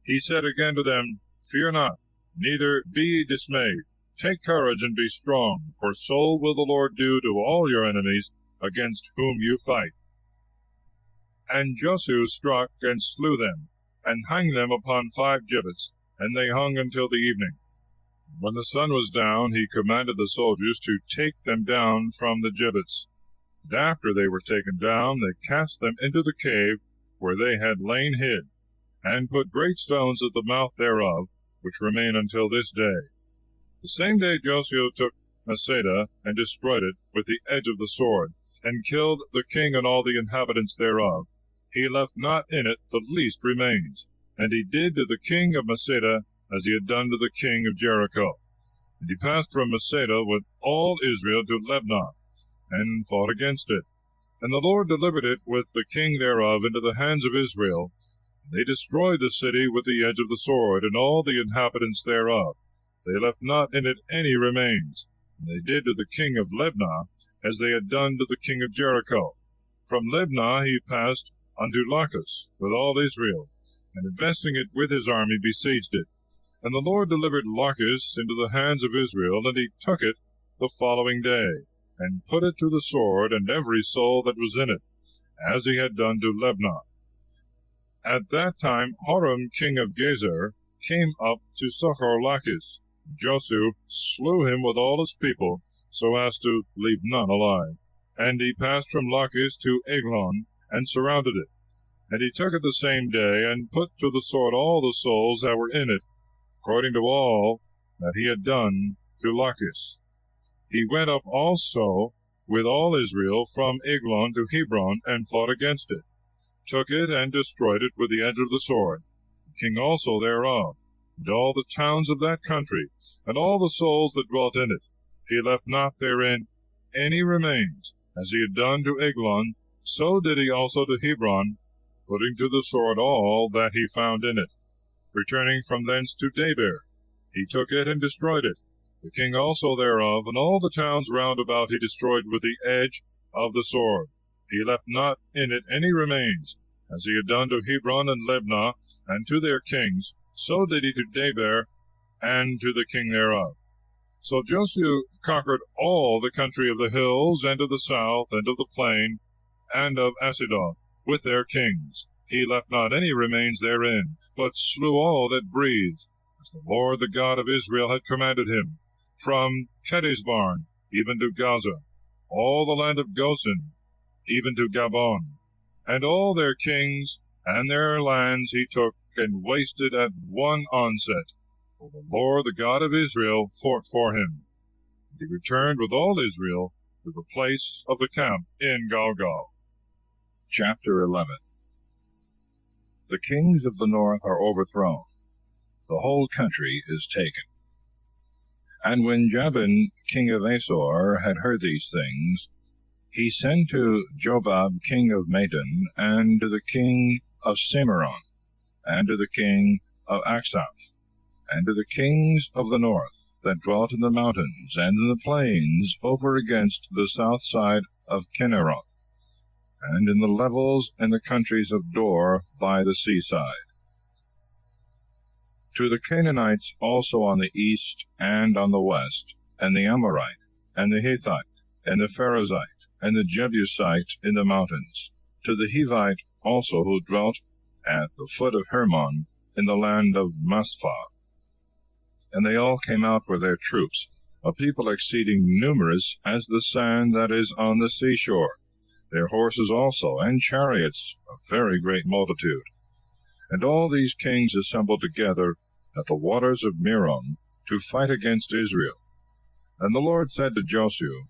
he said again to them, Fear not, neither be ye dismayed. Take courage, and be strong, for so will the Lord do to all your enemies against whom you fight. And Joshua struck and slew them, and hung them upon 5 gibbets, and they hung until the evening. When the sun was down, he commanded the soldiers to take them down from the gibbets. And after they were taken down, they cast them into the cave where they had lain hid, and put great stones at the mouth thereof, which remain until this day. The same day Joshua took Masada, and destroyed it with the edge of the sword, and killed the king and all the inhabitants thereof. He left not in it the least remains. And he did to the king of Masada as he had done to the king of Jericho. And he passed from Masada with all Israel to Libnah, and fought against it. And the Lord delivered it with the king thereof into the hands of Israel. And they destroyed the city with the edge of the sword, and all the inhabitants thereof. They left not in it any remains. And they did to the king of Libnah as they had done to the king of Jericho. From Libnah he passed unto Lachish with all Israel, and investing it with his army besieged it. And the Lord delivered Lachish into the hands of Israel, and he took it the following day, and put it to the sword, and every soul that was in it, as he had done to Libnah. At that time Joram king of Gezer came up to succor Lachish. Joshua slew him with all his people, so as to leave none alive. And he passed from Lachish to Eglon, and surrounded it. And he took it the same day, and put to the sword all the souls that were in it, according to all that he had done to Lachish. He went up also with all Israel from Eglon to Hebron, and fought against it, took it, and destroyed it with the edge of the sword, the king also thereof, and all the towns of that country, and all the souls that dwelt in it. He left not therein any remains, as he had done to Eglon, so did he also to Hebron, putting to the sword all that he found in it. Returning from thence to Debir, he took it and destroyed it, the king also thereof, and all the towns round about he destroyed with the edge of the sword. He left not in it any remains, as he had done to Hebron and Libnah, and to their kings, so did he to Debir, and to the king thereof. So Joshua conquered all the country of the hills, and of the south, and of the plain, and of Assidoth, with their kings. He left not any remains therein, but slew all that breathed, as the Lord the God of Israel had commanded him, from Kadesbarn even to Gaza, all the land of Goshen, even to Gabon, and all their kings and their lands he took and wasted at one onset, for the Lord the God of Israel fought for him. And he returned with all Israel to the place of the camp in Gilgal. Chapter 11. The kings of the north are overthrown. The whole country is taken. And when Jabin, king of Asor, had heard these things, he sent to Jobab, king of Madon, and to the king of Cimarron, and to the king of Achshaph, and to the kings of the north that dwelt in the mountains and in the plains over against the south side of Kinneroth, and in the levels and the countries of Dor by the seaside. To the Canaanites also on the east and on the west, and the Amorite, and the Hittite, and the Perizzite, and the Jebusite in the mountains, to the Hivite also who dwelt at the foot of Hermon in the land of Maspha. And they all came out with their troops, a people exceeding numerous as the sand that is on the seashore, their horses also, and chariots, a very great multitude. And all these kings assembled together at the waters of Merom to fight against Israel. And the Lord said to Joshua,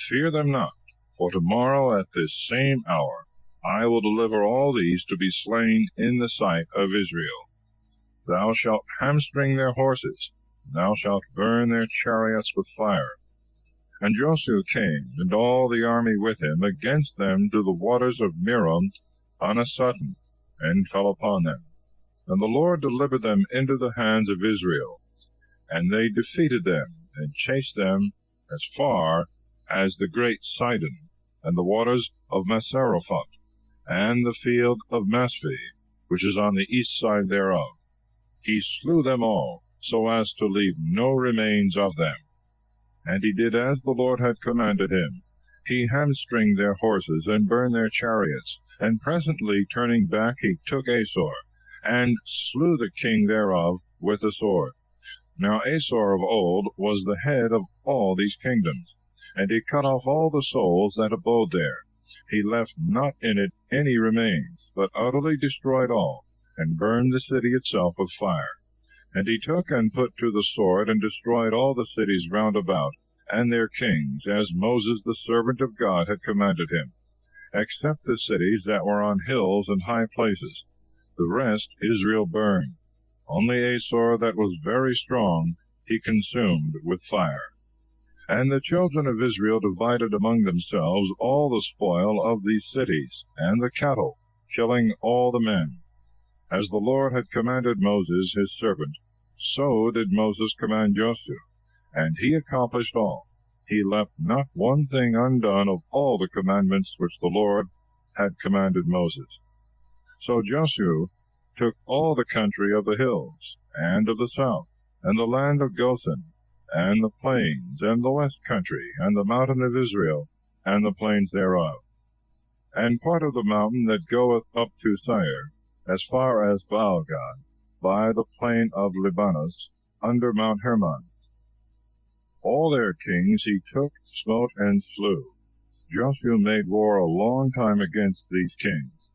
Fear them not, for tomorrow at this same hour I will deliver all these to be slain in the sight of Israel. Thou shalt hamstring their horses, and thou shalt burn their chariots with fire. And Joshua came, and all the army with him, against them to the waters of Merom on a sudden, and fell upon them. And the Lord delivered them into the hands of Israel, and they defeated them, and chased them as far as the great Sidon, and the waters of Masarephoth, and the field of Masphi, which is on the east side thereof. He slew them all, so as to leave no remains of them. And he did as the Lord had commanded him. He hamstringed their horses, and burned their chariots. And presently turning back, he took Asor, and slew the king thereof with the sword. Now Asor of old was the head of all these kingdoms, and he cut off all the souls that abode there. He left not in it any remains, but utterly destroyed all, and burned the city itself with fire. And he took and put to the sword, and destroyed all the cities round about, and their kings, as Moses the servant of God had commanded him, except the cities that were on hills and high places. The rest Israel burned. Only Asor that was very strong he consumed with fire. And the children of Israel divided among themselves all the spoil of these cities, and the cattle, killing all the men. As the Lord had commanded Moses his servant, so did Moses command Joshua, and he accomplished all. He left not one thing undone of all the commandments which the Lord had commanded Moses. So Joshua took all the country of the hills, and of the south, and the land of Goshen, and the plains, and the west country, and the mountain of Israel, and the plains thereof, and part of the mountain that goeth up to Seir, as far as Baal-gad, by the plain of Libanus, under Mount Hermon. All their kings he took, smote, and slew. Joshua made war a long time against these kings.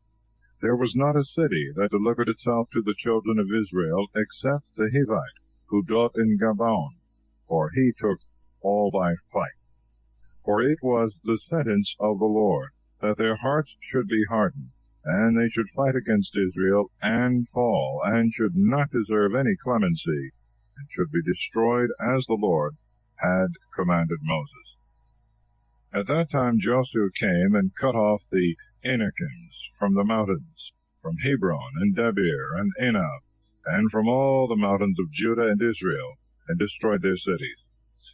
There was not a city that delivered itself to the children of Israel, except the Hivite, who dwelt in Gibeon, for he took all by fight. For it was the sentence of the Lord, that their hearts should be hardened, and they should fight against Israel, and fall, and should not deserve any clemency, and should be destroyed as the Lord had commanded Moses. At that time Joshua came and cut off the Anakims from the mountains, from Hebron, and Debir, and Anab, and from all the mountains of Judah and Israel, and destroyed their cities.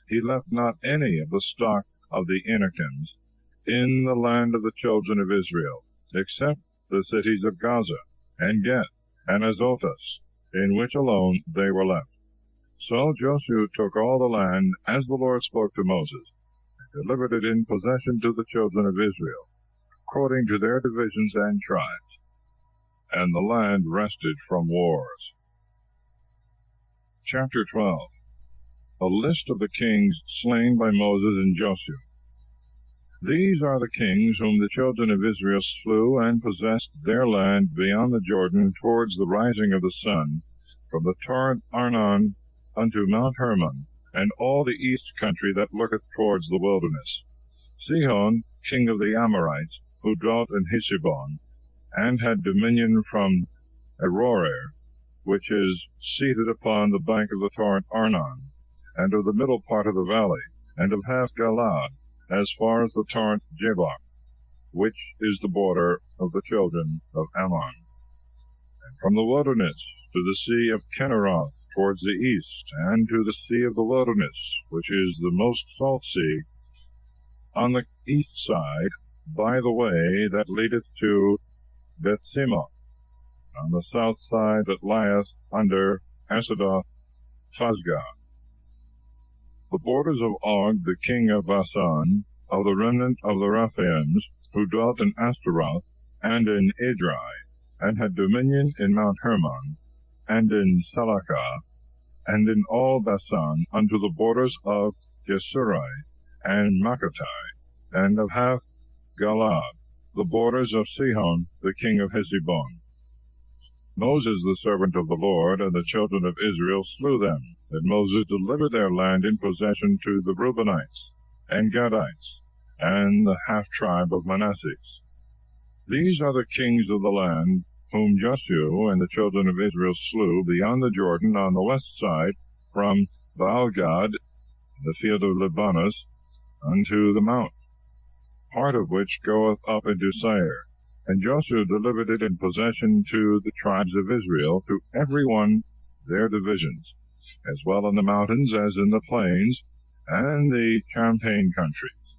He left not any of the stock of the Anakims in the land of the children of Israel, except the cities of Gaza, and Geth, and Azotus, in which alone they were left. So Joshua took all the land, as the Lord spoke to Moses, and delivered it in possession to the children of Israel, according to their divisions and tribes. And the land rested from wars. Chapter 12. A list of the kings slain by Moses and Joshua. These are the kings whom the children of Israel slew, and possessed their land beyond the Jordan towards the rising of the sun, from the torrent Arnon unto Mount Hermon, and all the east country that looketh towards the wilderness. Sihon, king of the Amorites, who dwelt in Heshbon, and had dominion from Aroer, which is seated upon the bank of the torrent Arnon, and of the middle part of the valley, and of half Galaad, as far as the torrent Jabbok, which is the border of the children of Ammon, and from the wilderness to the sea of Kinneroth towards the east, and to the sea of the wilderness, which is the most salt sea, on the east side, by the way that leadeth to Bethsemoth, on the south side that lieth under Asadoth Phazgah. The borders of Og, the king of Bashan, of the remnant of the Rephaims, who dwelt in Ashtaroth, and in Edrei, and had dominion in Mount Hermon, and in Salakah, and in all Bashan, unto the borders of Jesurai, and Makkatai, and of half Galaad, the borders of Sihon, the king of Heshbon. Moses, the servant of the Lord, and the children of Israel slew them, and Moses delivered their land in possession to the Reubenites, and Gadites, and the half-tribe of Manasseh. These are the kings of the land, whom Joshua and the children of Israel slew beyond the Jordan on the west side, from Baalgad, the field of Libanus, unto the mount, part of which goeth up into Seir. And Joshua delivered it in possession to the tribes of Israel, to every one their divisions, as well in the mountains as in the plains, and the champaign countries.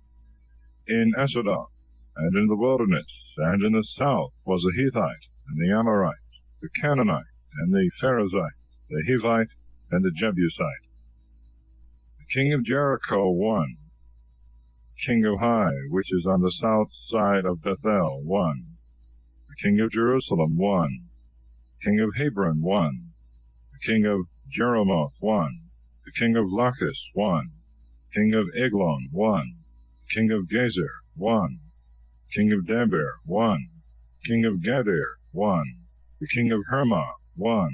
In Asadoth, and in the wilderness, and in the south was the Hethite, and the Amorite, the Canaanite, and the Pharisite, the Hivite, and the Jebusite. The king of Jericho won. King of Ai, which is on the south side of Bethel, won. The king of Jerusalem won. King of Hebron won. The king of Jeremoth won. The king of Lachish won. King of Eglon won. King of Gezer won. King of Debir won. King of Gadir won. The king of Hermah won.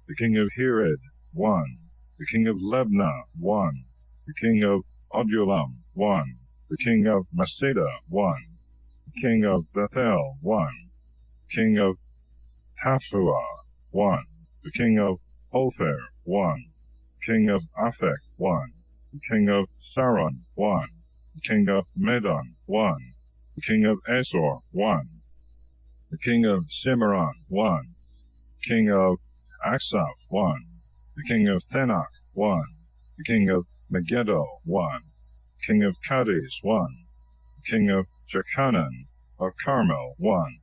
The king of Hired won. The king of Lebna won. The king of Adulam won. The king of Masada won. The king of Bethel won. The king of Taphuah won. The king of Ophir won. The king of Aphek won. The king of Saron won. The king of Medon won. The king of Asor won. The king of Cimarron won. The king of Aksaph won. The king of Thanach won. The king of Megiddo won. The king of Cadiz won. The king of Jechannan of Carmel won.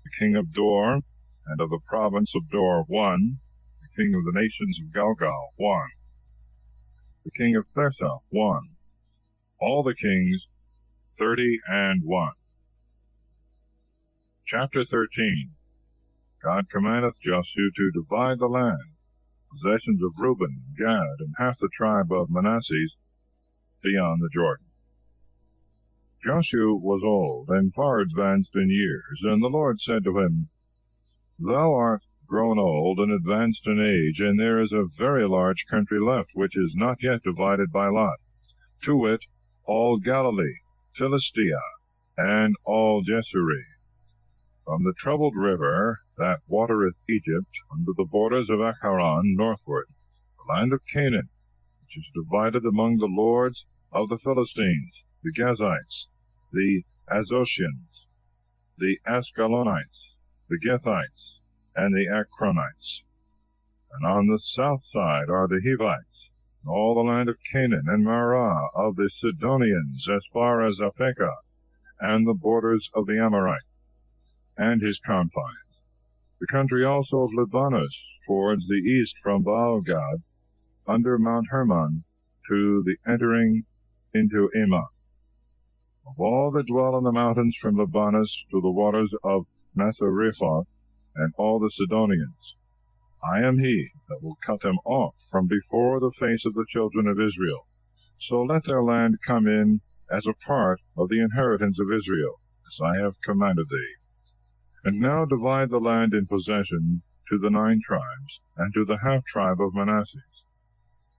The king of Dor, and of the province of Dor won. The king of the nations of Galgal won. The king of Thirsa won. All the kings 30 Chapter 13. God commandeth Joshua to divide the land, possessions of Reuben, Gad, and half the tribe of Manasseh beyond the Jordan. Joshua was old, and far advanced in years, and the Lord said to him, Thou art grown old and advanced in age, and there is a very large country left, which is not yet divided by lot, to wit, all Galilee, Philistia, and all Jeshurun, from the troubled river that watereth Egypt unto the borders of Achan northward, the land of Canaan, which is divided among the lords of the Philistines, the Gazites, the Azoshians, the Askelonites, the Gethites, and the Acronites. And on the south side are the Hivites, and all the land of Canaan, and Marah of the Sidonians, as far as Aphekah, and the borders of the Amorite, and his confines, the country also of Libanus, towards the east from Baalgad, under Mount Hermon, to the entering into Emath. Of all that dwell in the mountains from Libanus to the waters of Masarephoth, and all the Sidonians, I am he that will cut them off from before the face of the children of Israel. So let their land come in as a part of the inheritance of Israel, as I have commanded thee. And now divide the land in possession to the 9 tribes, and to the half-tribe of Manasseh,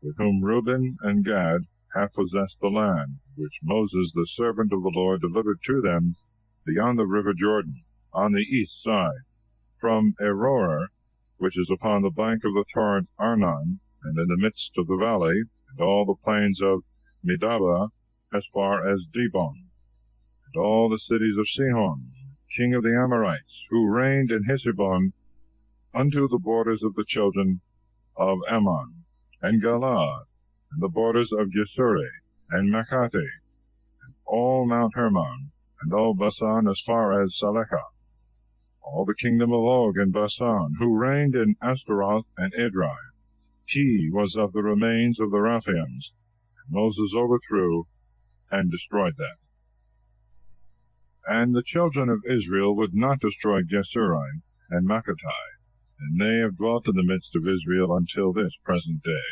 with whom Reuben and Gad have possessed the land, which Moses the servant of the Lord delivered to them beyond the river Jordan, on the east side, from Aroer, which is upon the bank of the torrent Arnon, and in the midst of the valley, and all the plains of Medaba, as far as Dibon, and all the cities of Sihon, king of the Amorites, who reigned in Heshbon, unto the borders of the children of Ammon, and Galaad, and the borders of Gesuri, and Makate, and all Mount Hermon, and all Basan as far as Salekah, all the kingdom of Og and Basan, who reigned in Ashtaroth and Edrei. He was of the remains of the Raphaims, and Moses overthrew and destroyed them. And the children of Israel would not destroy Gesuri and Makkatai, and they have dwelt in the midst of Israel until this present day.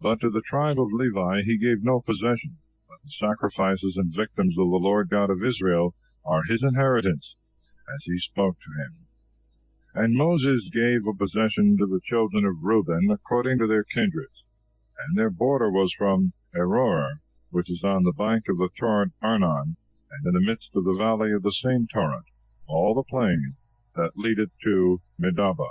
But to the tribe of Levi he gave no possession, but the sacrifices and victims of the Lord God of Israel are his inheritance, as he spoke to him. And Moses gave a possession to the children of Reuben according to their kindreds, and their border was from Aroer, which is on the bank of the torrent Arnon, and in the midst of the valley of the same torrent, all the plain that leadeth to Medaba,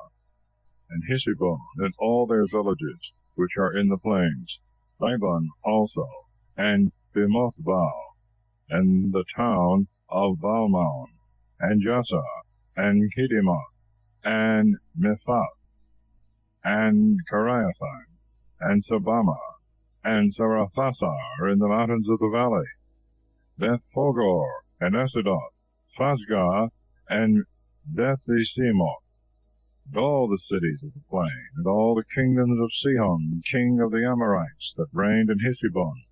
and Heshbon, and all their villages, which are in the plains, Dibon also, and Bemothbaal, and the town of Baalmaon, and Jasa, and Kedemoth, and Mephath, and Kiriathaim, and Sabama, and Sarathasar in the mountains of the valley, Beth-Fogor, and Esadoth, Phasgah, and Beth-Esimoth, and all the cities of the plain, and all the kingdoms of Sihon, king of the Amorites, that reigned in Heshbon.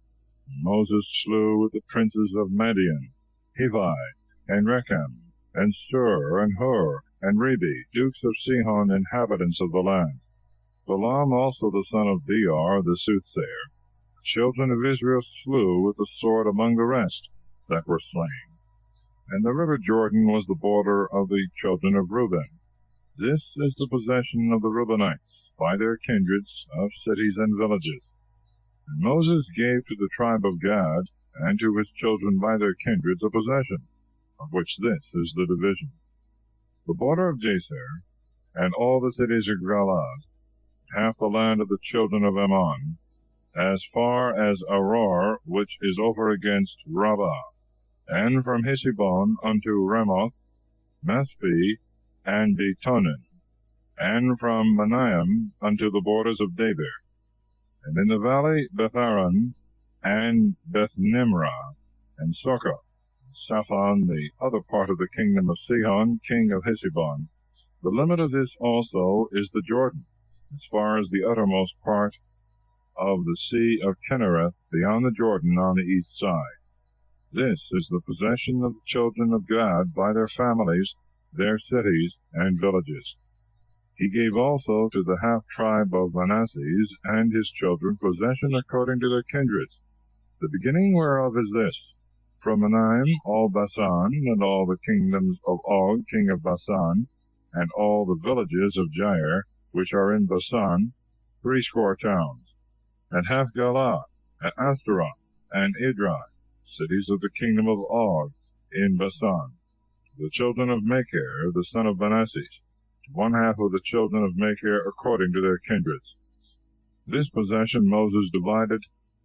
Moses slew with the princes of Madian, Hivi, and Rechem, and Sur, and Hur, and Rebi, dukes of Sihon, inhabitants of the land. Balaam also the son of Beor, the soothsayer, the children of Israel slew with the sword among the rest that were slain. And the river Jordan was the border of the children of Reuben. This is the possession of the Reubenites, by their kindreds, of cities and villages. And Moses gave to the tribe of Gad, and to his children by their kindreds, a possession, of which this is the division. The border of Jazer, and all the cities of Galaad, half the land of the children of Ammon, as far as Aroer, which is over against Rabbah, and from Heshbon unto Ramoth, Masphi, and Betonin, and from Manaim unto the borders of Debir, and in the valley Betharon, and Beth-Nimrah, and Socoh, Saphon, the other part of the kingdom of Sihon, king of Heshbon. The limit of this also is the Jordan, as far as the uttermost part of the sea of Kinnereth, beyond the Jordan on the east side. This is the possession of the children of Gad by their families, their cities, and villages. He gave also to the half-tribe of Manasseh and his children possession according to their kindreds, the beginning whereof is this: from Manaim all Basan, and all the kingdoms of Og, king of Basan, and all the villages of Jair, which are in Basan, 80 towns, and half Galaad, and Ashtaroth, and Edrei, cities of the kingdom of Og, in Basan. The children of Machir, the son of Manasseh, one half of the children of Machir according to their kindreds. This possession Moses divided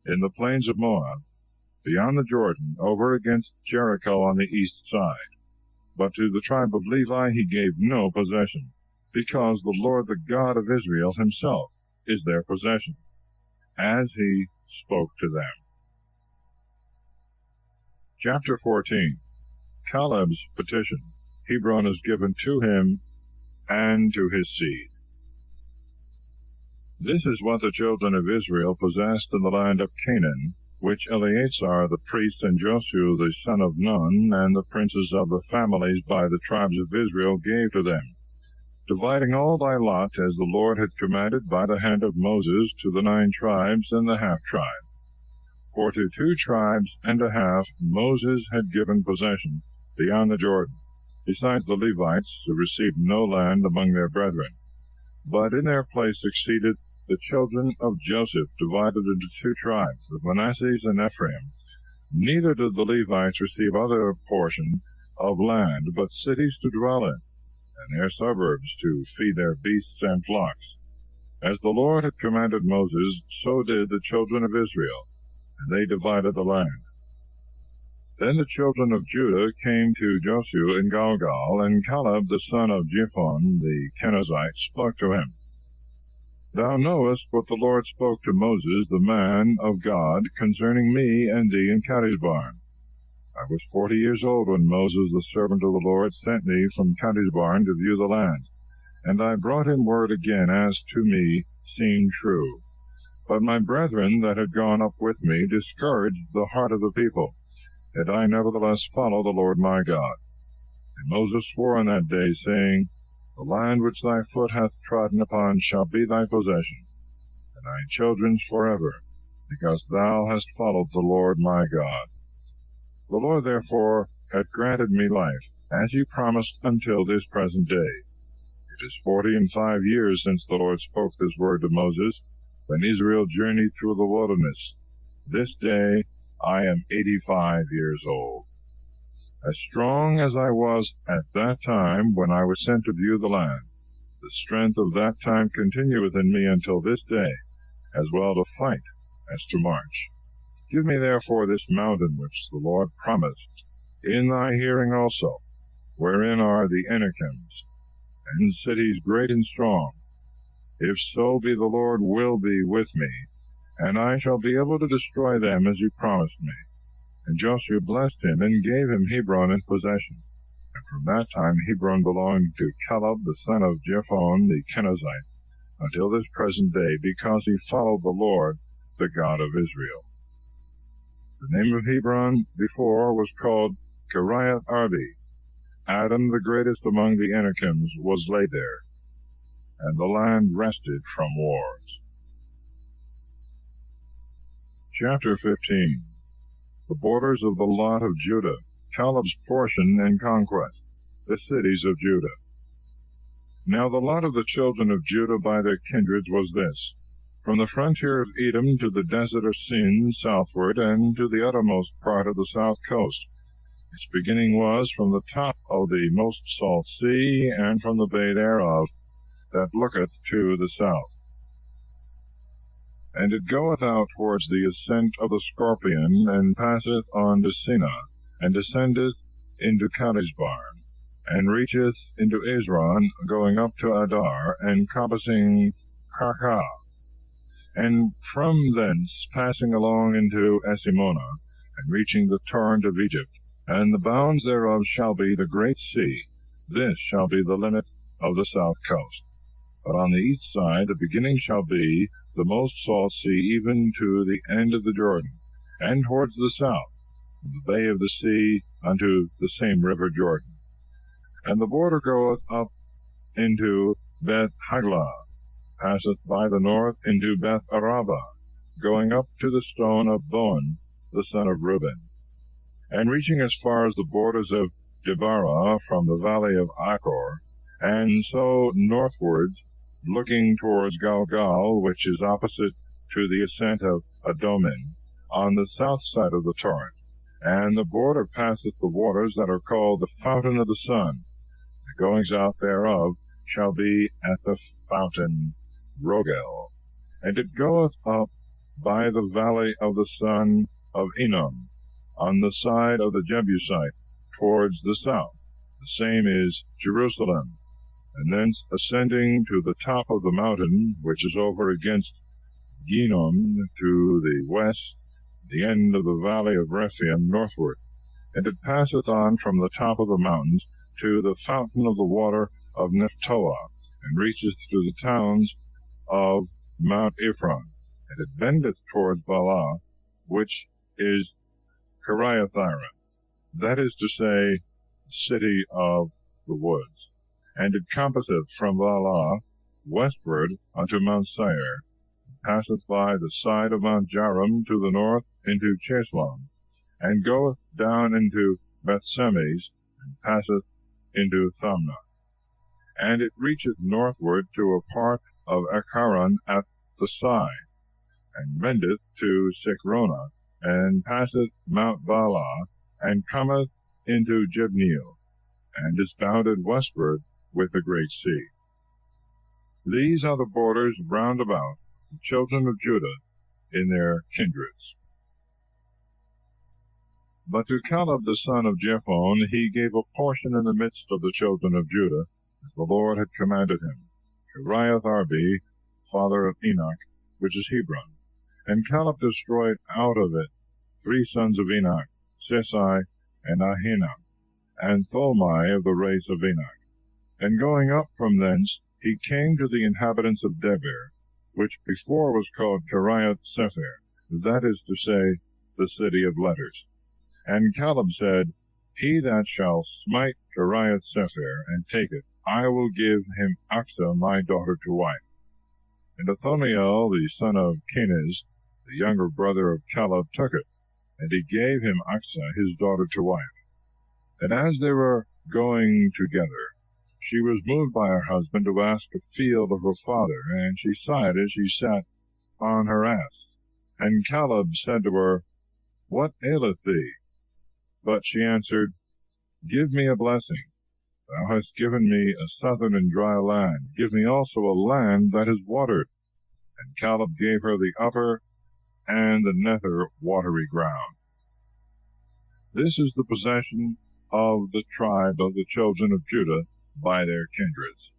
in the plains of Moab, beyond the Jordan, over against Jericho on the east side. But to the tribe of Levi he gave no possession, because the Lord the God of Israel himself is their possession, as he spoke to them. Chapter 14. Caleb's petition. Hebron is given to him and to his seed. This is what the children of Israel possessed in the land of Canaan, which Eleazar the priest and Joshua the son of Nun, and the princes of the families by the tribes of Israel gave to them, dividing all thy lot as the Lord had commanded by the hand of Moses to the 9 tribes and the half-tribe. For to 2 tribes and a half Moses had given possession beyond the Jordan, besides the Levites, who received no land among their brethren, but in their place succeeded the children of Joseph divided into two tribes, of Manasseh and Ephraim. Neither did the Levites receive other portion of land, but cities to dwell in, and their suburbs to feed their beasts and flocks. As the Lord had commanded Moses, so did the children of Israel, and they divided the land. Then the children of Judah came to Joshua in Gilgal, and Caleb the son of Jephunneh the Kenizzite spoke to him. Thou knowest what the Lord spoke to Moses, the man of God, concerning me and thee in Kadeshbarn. I was 40 years old when Moses, the servant of the Lord, sent me from Kadeshbarn to view the land. And I brought him word again as to me seemed true. But my brethren that had gone up with me discouraged the heart of the people. Yet I nevertheless follow the Lord my God. And Moses swore on that day, saying, The land which thy foot hath trodden upon shall be thy possession, and thy children's forever, because thou hast followed the Lord my God. The Lord therefore hath granted me life, as he promised until this present day. It is 45 years since the Lord spoke this word to Moses, when Israel journeyed through the wilderness. This day I am 85 years old. As strong as I was at that time when I was sent to view the land, the strength of that time continueth in me until this day, as well to fight as to march. Give me therefore this mountain which the Lord promised, in thy hearing also, wherein are the Anakims, and cities great and strong. If so be the Lord will be with me, and I shall be able to destroy them as you promised me. And Joshua blessed him, and gave him Hebron in possession. And from that time Hebron belonged to Caleb the son of Jephunneh the Kenizzite, until this present day, because he followed the Lord, the God of Israel. The name of Hebron before was called Kiriath-arba. Adam, the greatest among the Anakims, was laid there, and the land rested from wars. Chapter 15. The borders of the lot of Judah, Caleb's portion and conquest, the cities of Judah. Now the lot of the children of Judah by their kindreds was this: from the frontier of Edom to the desert of Sin southward, and to the uttermost part of the south coast. Its beginning was from the top of the most salt sea, and from the bay thereof, that looketh to the south. And it goeth out towards the ascent of the Scorpion, and passeth on to Sinah, and descendeth into Kadeshbarn, and reacheth into Ezron, going up to Adar, and compassing Karkah, and from thence passing along into Esimona, and reaching the torrent of Egypt, and the bounds thereof shall be the great sea. This shall be the limit of the south coast. But on the east side the beginning shall be the most salt sea, even to the end of the Jordan, and towards the south, from the bay of the sea unto the same river Jordan. And the border goeth up into Beth-haglah, passeth by the north into Beth-arabah, going up to the stone of Boan, the son of Reuben, and reaching as far as the borders of Debarah from the valley of Achor, and so northwards, looking towards Gilgal, which is opposite to the ascent of Adomin, on the south side of the torrent. And the border passeth the waters that are called the fountain of the sun. The goings out thereof shall be at the fountain Rogel. And it goeth up by the valley of the son of Enom, on the side of the Jebusite, towards the south. The same is Jerusalem, and thence ascending to the top of the mountain, which is over against Ginom, to the west, the end of the valley of Rephaim northward. And it passeth on from the top of the mountains to the fountain of the water of Nephtoah, and reacheth to the towns of Mount Ephron. And it bendeth towards Baalah, which is Kiriatharim, that is to say, city of the woods. And it compasseth from Baalah westward unto Mount Seir, and passeth by the side of Mount Jerusalem to the north into Chesalon, and goeth down into Bethsemes, and passeth into Thamnah. And it reacheth northward to a part of Acharon at the Sai, and wendeth to Sicrona, and passeth Mount Baalah, and cometh into Jebneel, and is bounded westward with the great sea. These are the borders round about the children of Judah in their kindreds. But to Caleb the son of Jephunneh he gave a portion in the midst of the children of Judah, as the Lord had commanded him, Kiriath-arba, father of Enoch, which is Hebron. And Caleb destroyed out of it 3 sons of Enoch, Sesai, and Ahinam, and Tholmai of the race of Enoch. And going up from thence, he came to the inhabitants of Debir, which before was called Kiriath-sepher, that is to say, the city of letters. And Caleb said, He that shall smite Kiriath-sepher and take it, I will give him Achsah my daughter to wife. And Othniel the son of Kenaz, the younger brother of Caleb, took it, and he gave him Achsah his daughter to wife. And as they were going together, she was moved by her husband to ask a field of her father, and she sighed as she sat on her ass. And Caleb said to her, What aileth thee? But she answered, Give me a blessing. Thou hast given me a southern and dry land. Give me also a land that is watered. And Caleb gave her the upper and the nether watery ground. This is the possession of the tribe of the children of Judah by their kindreds.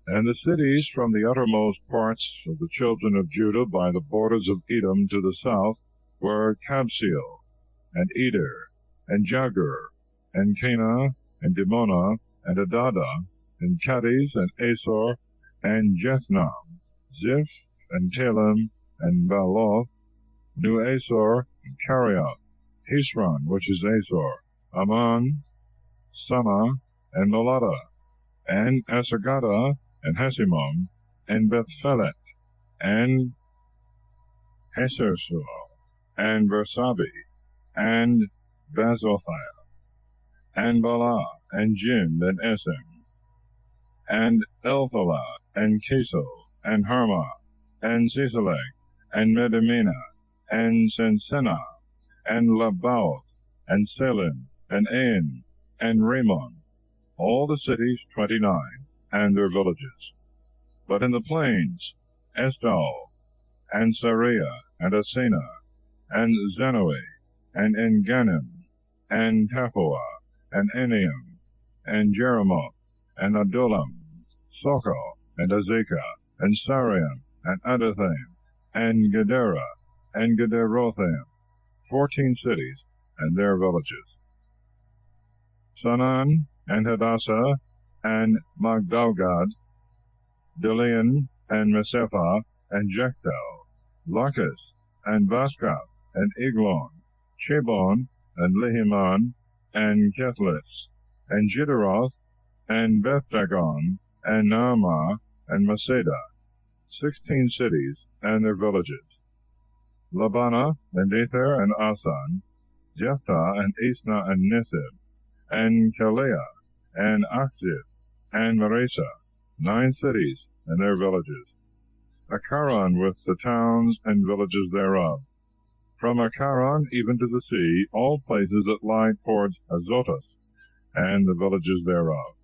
And the cities from the uttermost parts of the children of Judah by the borders of Edom to the south were Kabseel, and Eder, and Jagur, and Cana, and Dimonah, and Adadah, and Cadiz, and Asor, and Jethnam, Ziph, and Telem, and Baaloth, New Asor, and Carioth, Hesron, which is Asor, Ammon, Sama, and Moladah, and Asagada, and Hesimon, and Bethphelet, and Hasersur, and Bersabi, and Bazothiah, and Bala, and Jim, and Esem, and Elthalah, and Kesel, and Harmah, and Sisalek, and Medamina, and Sensenah, and Labaoth, and Selim, and Ain, and Ramon, all the cities 29, and their villages. But in the plains, Estal, and Sariah, and Asena, and Zanoah, and Enganim, and Taphoah, and Eniam, and Jeremoth, and Adullam, Sokal, and Azekah, and Sariam, and Adathaim, and Gedera, and Gederothaim, 14 cities, and their villages. Sanan, and Hadassah, and Magdalgad, Delian, and Mesepha, and Jektel, Lachis, and Baskath, and Eglon, Chebon, and Lehiman, and Kethlis, and Jidderoth, and Bethdagon, and Naamah, and Masada, 16 cities, and their villages. Labana, and Ether, and Asan, Jephthah, and Isna, and Nisib, and Kaleah, and Achzib, and Maresa, 9 cities, and their villages. Acharon with the towns and villages thereof. From Acharon even to the sea, all places that lie towards Azotus, and the villages thereof.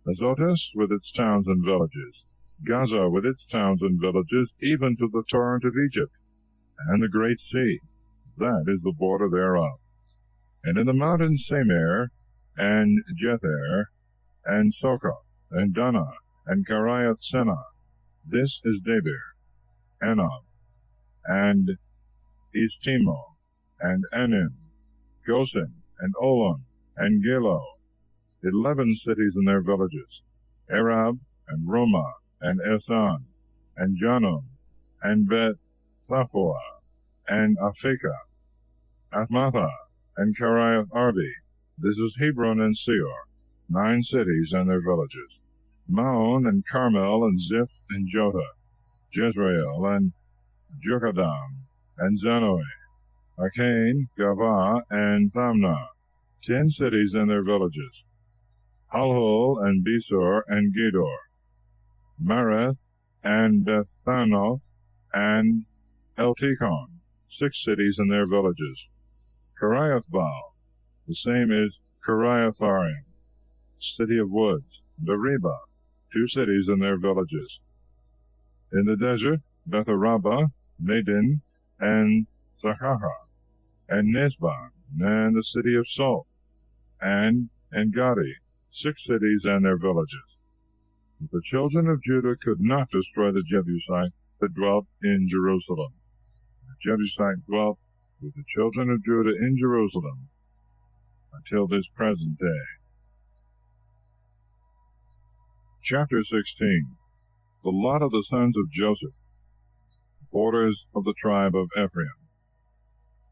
Azotus with its towns and villages. Gaza with its towns and villages, even to the torrent of Egypt, and the great sea. That is the border thereof. And in the mountains Semer, and Jether, and Sokoth, and Dana, and Kiriath-senah. This is Debir, Enob, and Estemo, and Anim, Gosen, and Olon, and Gilo, 11 cities and their villages, Arab, and Roma, and Esan, and Janum, and Beth-Thaphoah, and Aphekah, Atmatha, and Kiriath-arba. This is Hebron and Seor, 9 cities and their villages. Maon, and Carmel, and Ziph, and Jotah, Jezreel, and Jokadam, and Zanoah, Achan, Gavah, and Thamnah, 10 cities and their villages. Halhul, and Besor, and Gedor, Mareth, and Bethanoth, and Eltekon, 6 cities and their villages. Kiriathbaal, the same is Kiriatharim, city of woods, Beersheba, 2 cities and their villages. In the desert, Betharaba, Medin, and Zachaha, and Nesban, and the city of Salt, and Engadi, 6 cities and their villages. But the children of Judah could not destroy the Jebusite that dwelt in Jerusalem. The Jebusite dwelt with the children of Judah in Jerusalem until this present day. Chapter 16. The lot of the sons of Joseph, borders of the tribe of Ephraim.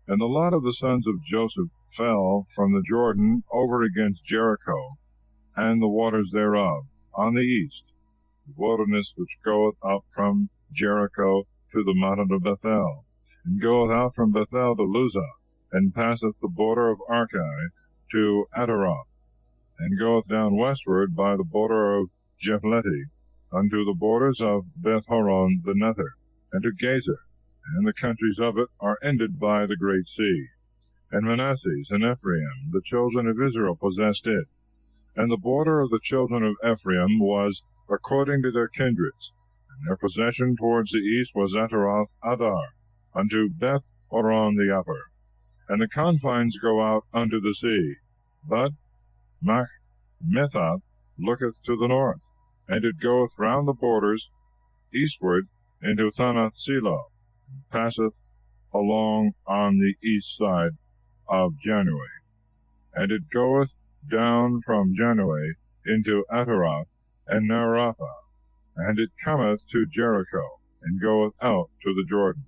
And the lot of the sons of Joseph fell from the Jordan over against Jericho, and the waters thereof, on the east, the wilderness which goeth up from Jericho to the mountain of Bethel, and goeth out from Bethel to Luzah, and passeth the border of Archi to Ataroth, and goeth down westward by the border of Japhleti, unto the borders of Beth-horon the Nether, and to Gezer, and the countries of it are ended by the great sea. And Manasseh and Ephraim, the children of Israel, possessed it. And the border of the children of Ephraim was according to their kindreds, and their possession towards the east was Ataroth Adar, unto Beth-horon the upper. And the confines go out unto the sea. But Machmethath looketh to the north, and it goeth round the borders eastward into Thanath-Selah, and passeth along on the east side of January. And it goeth down from January into Ataroth and Naarathah, and it cometh to Jericho, and goeth out to the Jordan.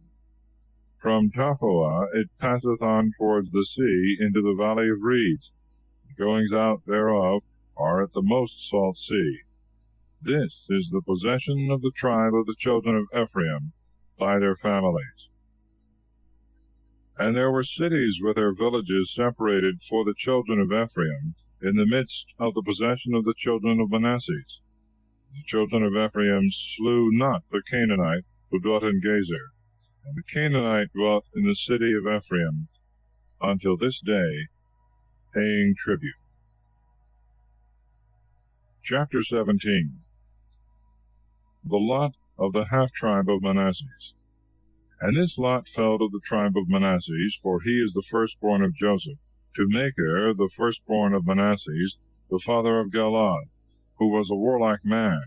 From Tappuah it passeth on towards the sea into the valley of reeds. The goings out thereof are at the most salt sea. This is the possession of the tribe of the children of Ephraim by their families. And there were cities with their villages separated for the children of Ephraim in the midst of the possession of the children of Manasseh. The children of Ephraim slew not the Canaanite who dwelt in Gezer, and the Canaanite dwelt in the city of Ephraim until this day, paying tribute. Chapter 17. The lot of the half-tribe of Manasseh. And this lot fell to the tribe of Manasseh, for he is the firstborn of Joseph, to Machir, the firstborn of Manasseh, the father of Galaad, who was a warlike man,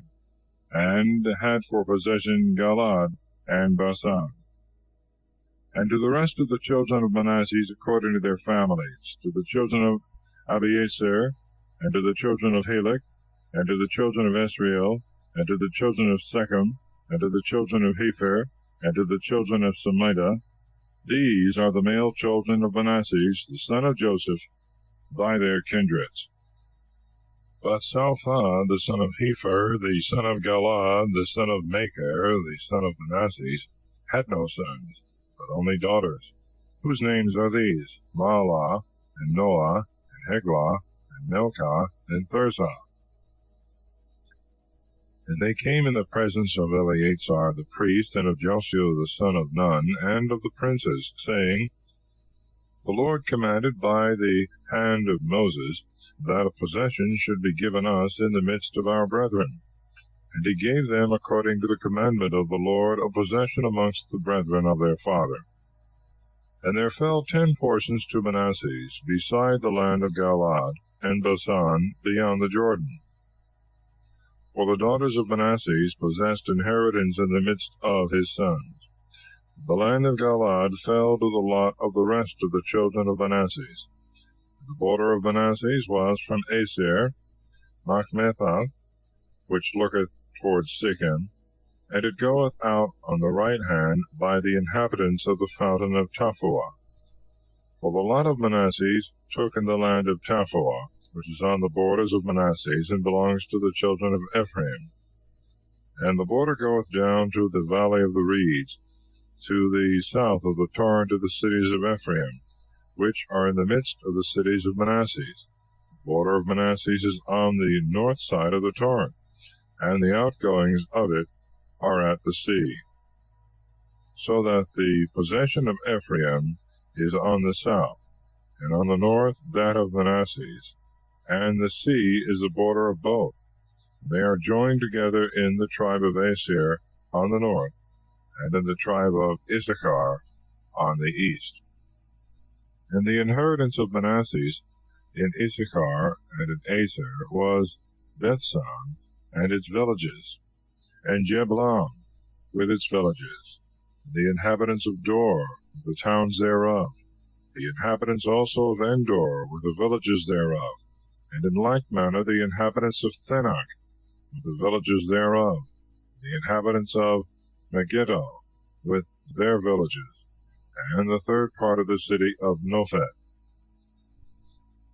and had for possession Galaad and Basan. And to the rest of the children of Manasseh according to their families, to the children of Abiezer, and to the children of Helek, and to the children of Esriel, and to the children of Shechem, and to the children of Hepher, and to the children of Semida. These are the male children of Manasseh, the son of Joseph, by their kindreds. But Salpha, the son of Hepher, the son of Galaad, the son of Machir, the son of Manasseh, had no sons, but only daughters, whose names are these, Mahlah, and Noah, and Heglah, and Milcah, and Tirzah. And they came in the presence of Eleazar the priest, and of Joshua the son of Nun, and of the princes, saying, The Lord commanded by the hand of Moses that a possession should be given us in the midst of our brethren. And he gave them, according to the commandment of the Lord, a possession amongst the brethren of their father. And there fell 10 portions to Manasseh, beside the land of Galaad and Basan, beyond the Jordan. For the daughters of Manasseh possessed inheritance in the midst of his sons. The land of Galaad fell to the lot of the rest of the children of Manasseh. The border of Manasseh was from Aser, Machmethath, which looketh towards Shechem, and it goeth out on the right hand by the inhabitants of the fountain of Tappuah. For the lot of Manasseh took in the land of Tappuah, which is on the borders of Manasseh, and belongs to the children of Ephraim. And the border goeth down to the valley of the reeds, to the south of the torrent of the cities of Ephraim, which are in the midst of the cities of Manasseh. The border of Manasseh is on the north side of the torrent, and the outgoings of it are at the sea, so that the possession of Ephraim is on the south, and on the north that of Manasseh, and the sea is the border of both. They are joined together in the tribe of Aser on the north, and in the tribe of Issachar on the east. And the inheritance of Manasseh in Issachar and in Aser was Bethsan and its villages, and Jeblam with its villages, the inhabitants of Dor, the towns thereof, the inhabitants also of Endor with the villages thereof, and in like manner the inhabitants of Thanach with the villages thereof, the inhabitants of Megiddo with their villages, and the third part of the city of Nophet.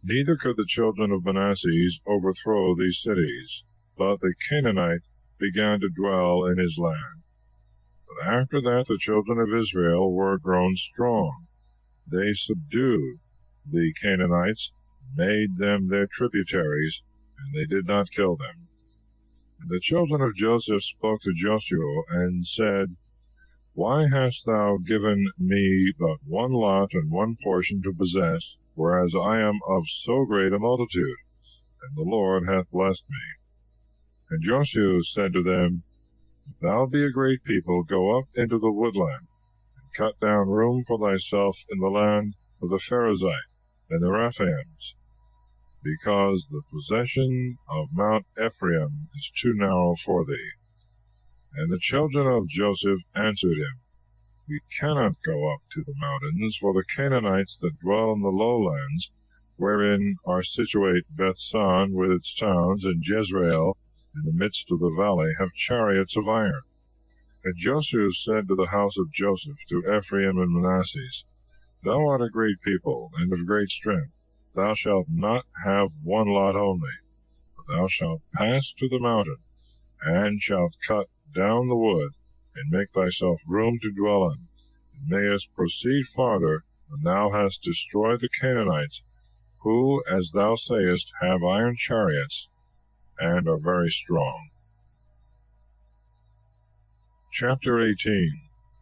Neither could the children of Manasseh overthrow these cities, but the Canaanite began to dwell in his land. But after that the children of Israel were grown strong. They subdued the Canaanites, made them their tributaries, and they did not kill them. And the children of Joseph spoke to Joshua, and said, Why hast thou given me but one lot and one portion to possess, whereas I am of so great a multitude? And the Lord hath blessed me. And Joshua said to them, If thou be a great people, go up into the woodland, and cut down room for thyself in the land of the Pharisite and the Rephaims, because the possession of Mount Ephraim is too narrow for thee. And the children of Joseph answered him, We cannot go up to the mountains, for the Canaanites that dwell in the lowlands, wherein are situate Bethsan with its towns, and Jezreel in the midst of the valley, have chariots of iron. And Joseph said to the house of Joseph, to Ephraim and Manasseh, Thou art a great people, and of great strength. Thou shalt not have one lot only, but thou shalt pass to the mountain, and shalt cut down the wood, and make thyself room to dwell in, and mayest proceed farther when thou hast destroyed the Canaanites, who, as thou sayest, have iron chariots, and are very strong. Chapter 18.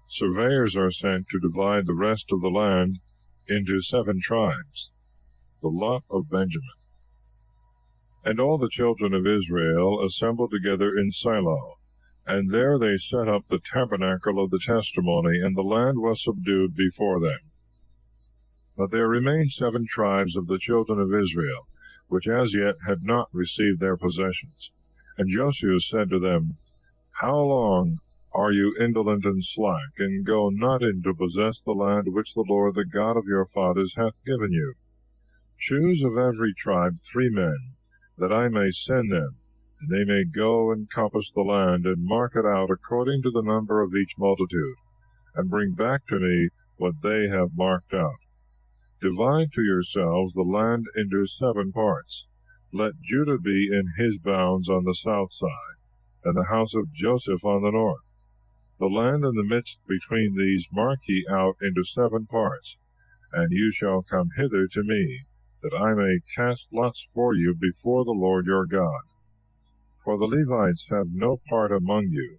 Surveyors are sent to divide the rest of the land into 7 tribes. The lot of Benjamin. And all the children of Israel assembled together in Shiloh, and there they set up the tabernacle of the testimony, and the land was subdued before them. But there remained 7 tribes of the children of Israel, which as yet had not received their possessions. And Joshua said to them, How long are you indolent and slack, and go not in to possess the land which the Lord the God of your fathers hath given you? Choose of every tribe 3 men, that I may send them, and they may go and compass the land, and mark it out according to the number of each multitude, and bring back to me what they have marked out. Divide to yourselves the land into 7 parts. Let Judah be in his bounds on the south side, and the house of Joseph on the north. The land in the midst between these mark ye out into 7 parts, and you shall come hither to me, that I may cast lots for you before the Lord your God. For the Levites have no part among you,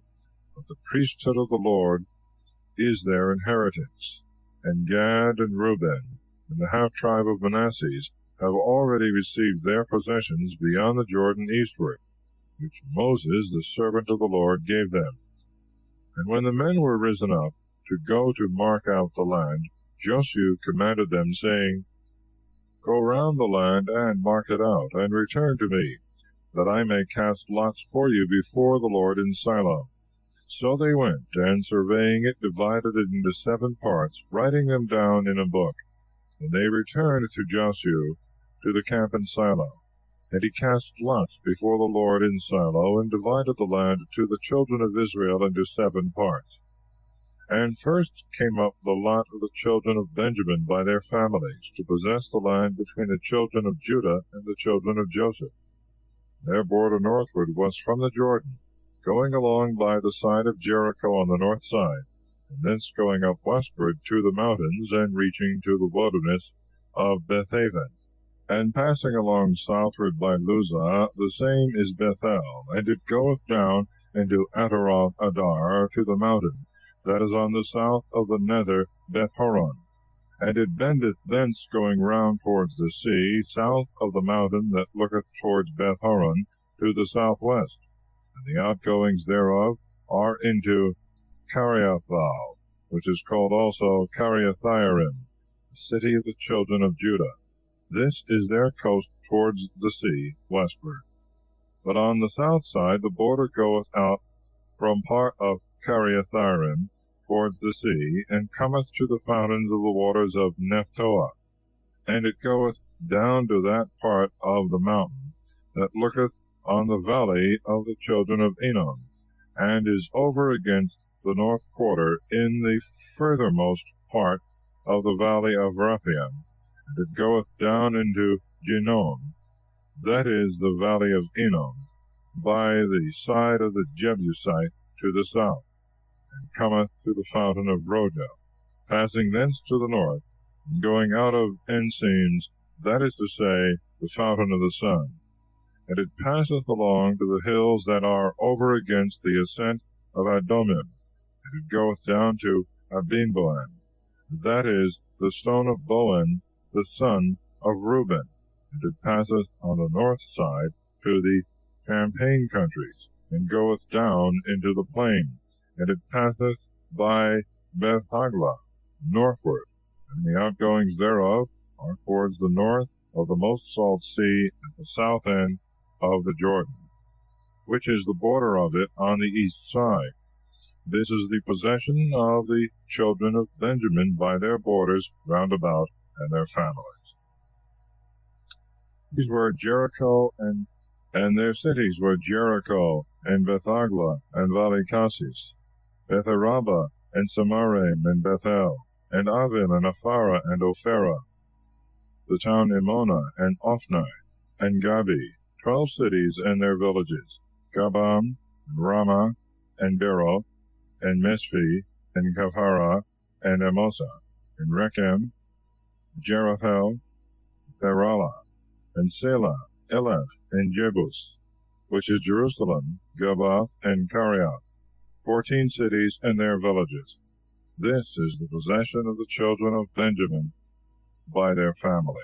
but the priesthood of the Lord is their inheritance. And Gad and Reuben, and the half-tribe of Manasseh, have already received their possessions beyond the Jordan eastward, which Moses, the servant of the Lord, gave them. And when the men were risen up to go to mark out the land, Joshua commanded them, saying, Go round the land and mark it out, and return to me, that I may cast lots for you before the Lord in Shiloh. So they went, and surveying it, divided it into 7 parts, writing them down in a book. And they returned to Joshua to the camp in Shiloh. And he cast lots before the Lord in Shiloh, and divided the land to the children of Israel into 7 parts. And first came up the lot of the children of Benjamin by their families, to possess the land between the children of Judah and the children of Joseph. Their border northward was from the Jordan, going along by the side of Jericho on the north side, and thence going up westward to the mountains, and reaching to the wilderness of Bethaven, and passing along southward by Luzah, the same is Bethel, and it goeth down into Ataroth Adar, to the mountain that is on the south of the nether Beth-horon. And it bendeth thence going round towards the sea, south of the mountain that looketh towards Beth-horon, to the southwest. And the outgoings thereof are into Cariathal, which is called also Cariathaim, the city of the children of Judah. This is their coast towards the sea, westward. But on the south side the border goeth out from part of Cariathaim towards the sea, and cometh to the fountains of the waters of Nephtoah. And it goeth down to that part of the mountain that looketh on the valley of the children of Enon, and is over against the north quarter in the furthermost part of the valley of Rephaim, and it goeth down into Ginon, that is the valley of Enon, by the side of the Jebusite to the south, and cometh to the fountain of Rogel, passing thence to the north, and going out of Ensenes, that is to say, the fountain of the sun. And it passeth along to the hills that are over against the ascent of Adomim, and it goeth down to Abinboam, that is the stone of Boan, the son of Reuben, and it passeth on the north side to the Champaign countries, and goeth down into the plain, and it passeth by Beth-haglah northward, and the outgoings thereof are towards the north of the most salt sea at the south end of the Jordan, which is the border of it on the east side. This is the possession of the children of Benjamin by their borders round about and their families. These were Jericho, and their cities were Jericho, and Beth-haglah, and Valley-Cassis, Beth-araba, and Samarim, and Bethel, and Avim, and Aphara, and Opherah, the town Emona, and Ophni, and Gabi, 12 cities and their villages, Gabam, and Ramah, and Beroth, and Mesphi, and Kaphara, and Amosa, and Rechem, Jeraphel, Theralah, and Selah, Eleph, and Jebus, which is Jerusalem, Gabath, and Kariath, 14 cities and their villages. This is the possession of the children of Benjamin by their families.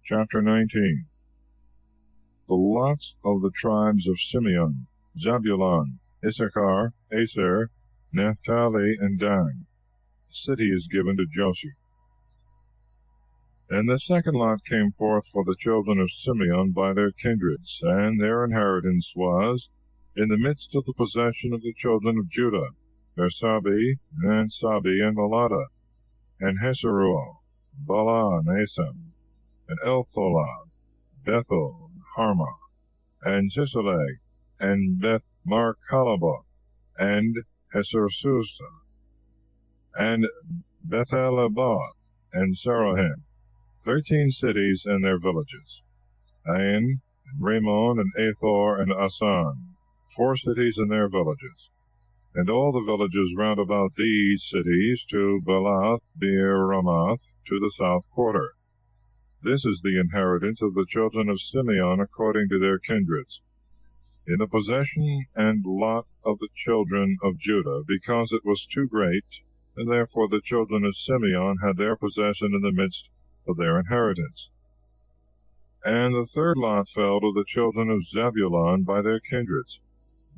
Chapter 19. The lots of the tribes of Simeon, Zabulon, Issachar, Aser, Naphtali, and Dan. The city is given to Joseph. And the second lot came forth for the children of Simeon by their kindreds, and their inheritance was in the midst of the possession of the children of Judah, Bersabi, and Sabi, and Malada, and Heseruel, Bala, and Asam, and Eltholah, Bethel, and Harmah, and Sisaleg, and Beth-Marcalaboth, and Hesersusa, and Bethelabath, and Sarohim, 13 cities and their villages, Ain, and Ramon, and Athor, and Asan, 4 cities and their villages, and all the villages round about these cities to Belath, Beer, Ramoth, to the south quarter. This is the inheritance of the children of Simeon according to their kindreds, in the possession and lot of the children of Judah, because it was too great, and therefore the children of Simeon had their possession in the midst of their inheritance. And the third lot fell to the children of Zebulun by their kindreds.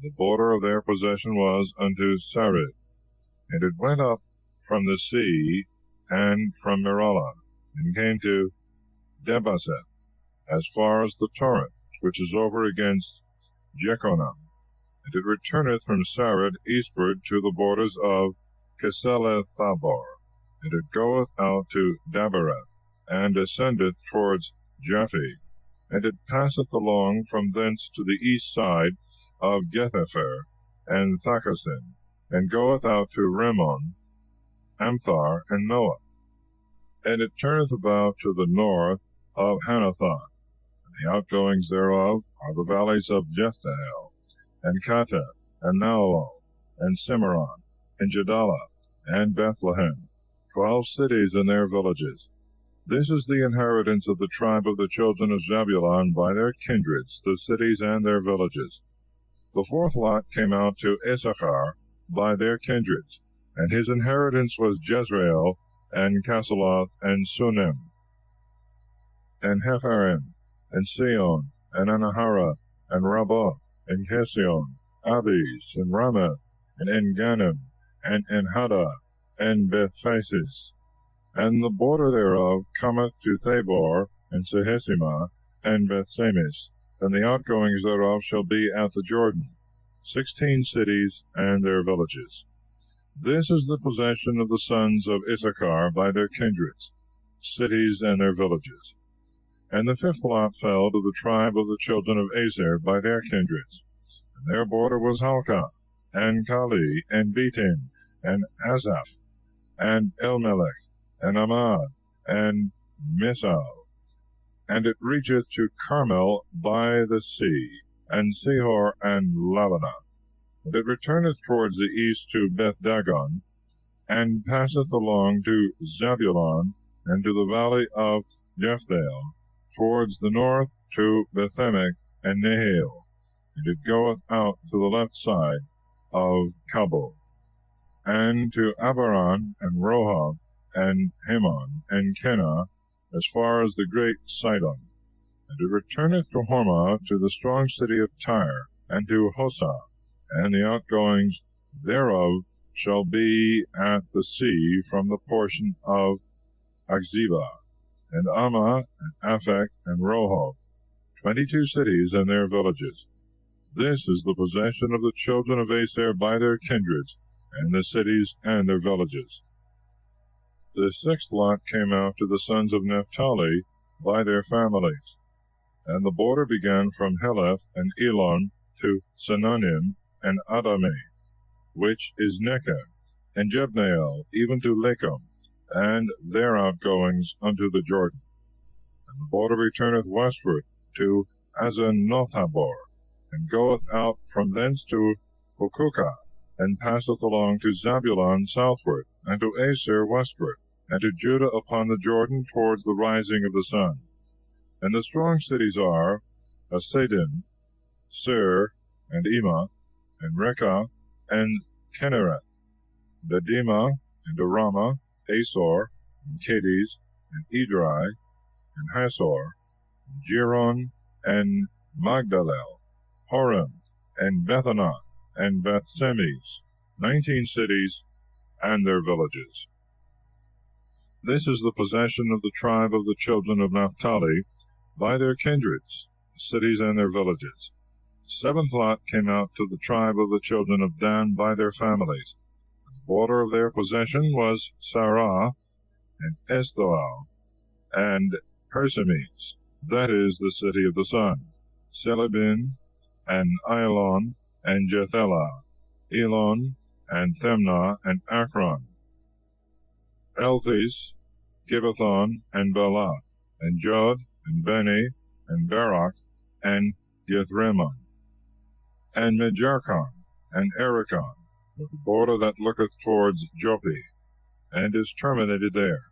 The border of their possession was unto Sarid, and it went up from the sea and from Meralah, and came to Debaseth, as far as the torrent, which is over against Jechanam, and it returneth from Sarid eastward to the borders of Keselethabor, and it goeth out to Dabereth, and ascendeth towards Japhi, and it passeth along from thence to the east side of Gethafer and Thakasin, and goeth out to Rimmon, Amthar, and Noah, and it turneth about to the north of Hanathoth, and the outgoings thereof are the valleys of Jephthahel, and Kateth, and Naal, and Cimarron, and Jadalah, and Bethlehem, 12 cities and their villages. This is the inheritance of the tribe of the children of Zebulun by their kindreds, the cities and their villages. The fourth lot came out to Issachar by their kindreds, and his inheritance was Jezreel, and Casaloth, and Sunem, and Hepharim, and Sion, and Anahara, and Rabbah, and Kesion, Abis, and Ramah, and En-Ganim, and En-Haddah, and Beth-Phasis. And the border thereof cometh to Thabor, and Sehesima, and Beth-Semes, and the outgoings thereof shall be at the Jordan, 16 cities and their villages. This is the possession of the sons of Issachar by their kindreds, cities and their villages. And the fifth lot fell to the tribe of the children of Aser by their kindreds. And their border was Halkah, and Kali, and Betin, and Azaph, and Elmelech, and Amad, and Misal. And it reacheth to Carmel by the sea, and Sihor, and Labanah. And it returneth towards the east to Beth-Dagon, and passeth along to Zebulun, and to the valley of Jephthah, towards the north to Bethemech and Nahal, and it goeth out to the left side of Kabul, and to Abaran, and Rohab, and Haman, and Kenah, as far as the great Sidon. And it returneth to Hormah, to the strong city of Tyre, and to Hosah, and the outgoings thereof shall be at the sea from the portion of Achzibah, and Ammah, and Aphek, and Rohob, 22 cities and their villages. This is the possession of the children of Aser by their kindreds, and the cities and their villages. The sixth lot came out to the sons of Naphtali by their families. And the border began from Heleph and Elon to Sananim and Adamah, which is Negev, and Jebneel, even to Lakum, and their outgoings unto the Jordan. And the border returneth westward to Azanothabor, and goeth out from thence to Hukukah, and passeth along to Zabulon southward, and to Aser westward, and to Judah upon the Jordan towards the rising of the sun. And the strong cities are Asadim, Ser, and Emah, and Rekah, and Kennereth, Bedimah, and Arama, Asor, and Cades, and Edrei, and Hasor, and Jeron, and Magdalel, Horem, and Bethanath, and Beth-Semes, 19 cities and their villages. This is the possession of the tribe of the children of Naphtali by their kindreds, cities and their villages. The seventh lot came out to the tribe of the children of Dan by their families. The border of their possession was Sarah, and Esthoal, and Persemes, that is, the city of the sun, Selabin, and Ailon, and Jethelah, Elon, and Themnah, and Akron, Elthis, Gibbethon, and Belath, and Jod, and Beni, and Barak, and Yithreman, and Mejarkon, and Erechon, with the border that looketh towards Joppi, and is terminated there.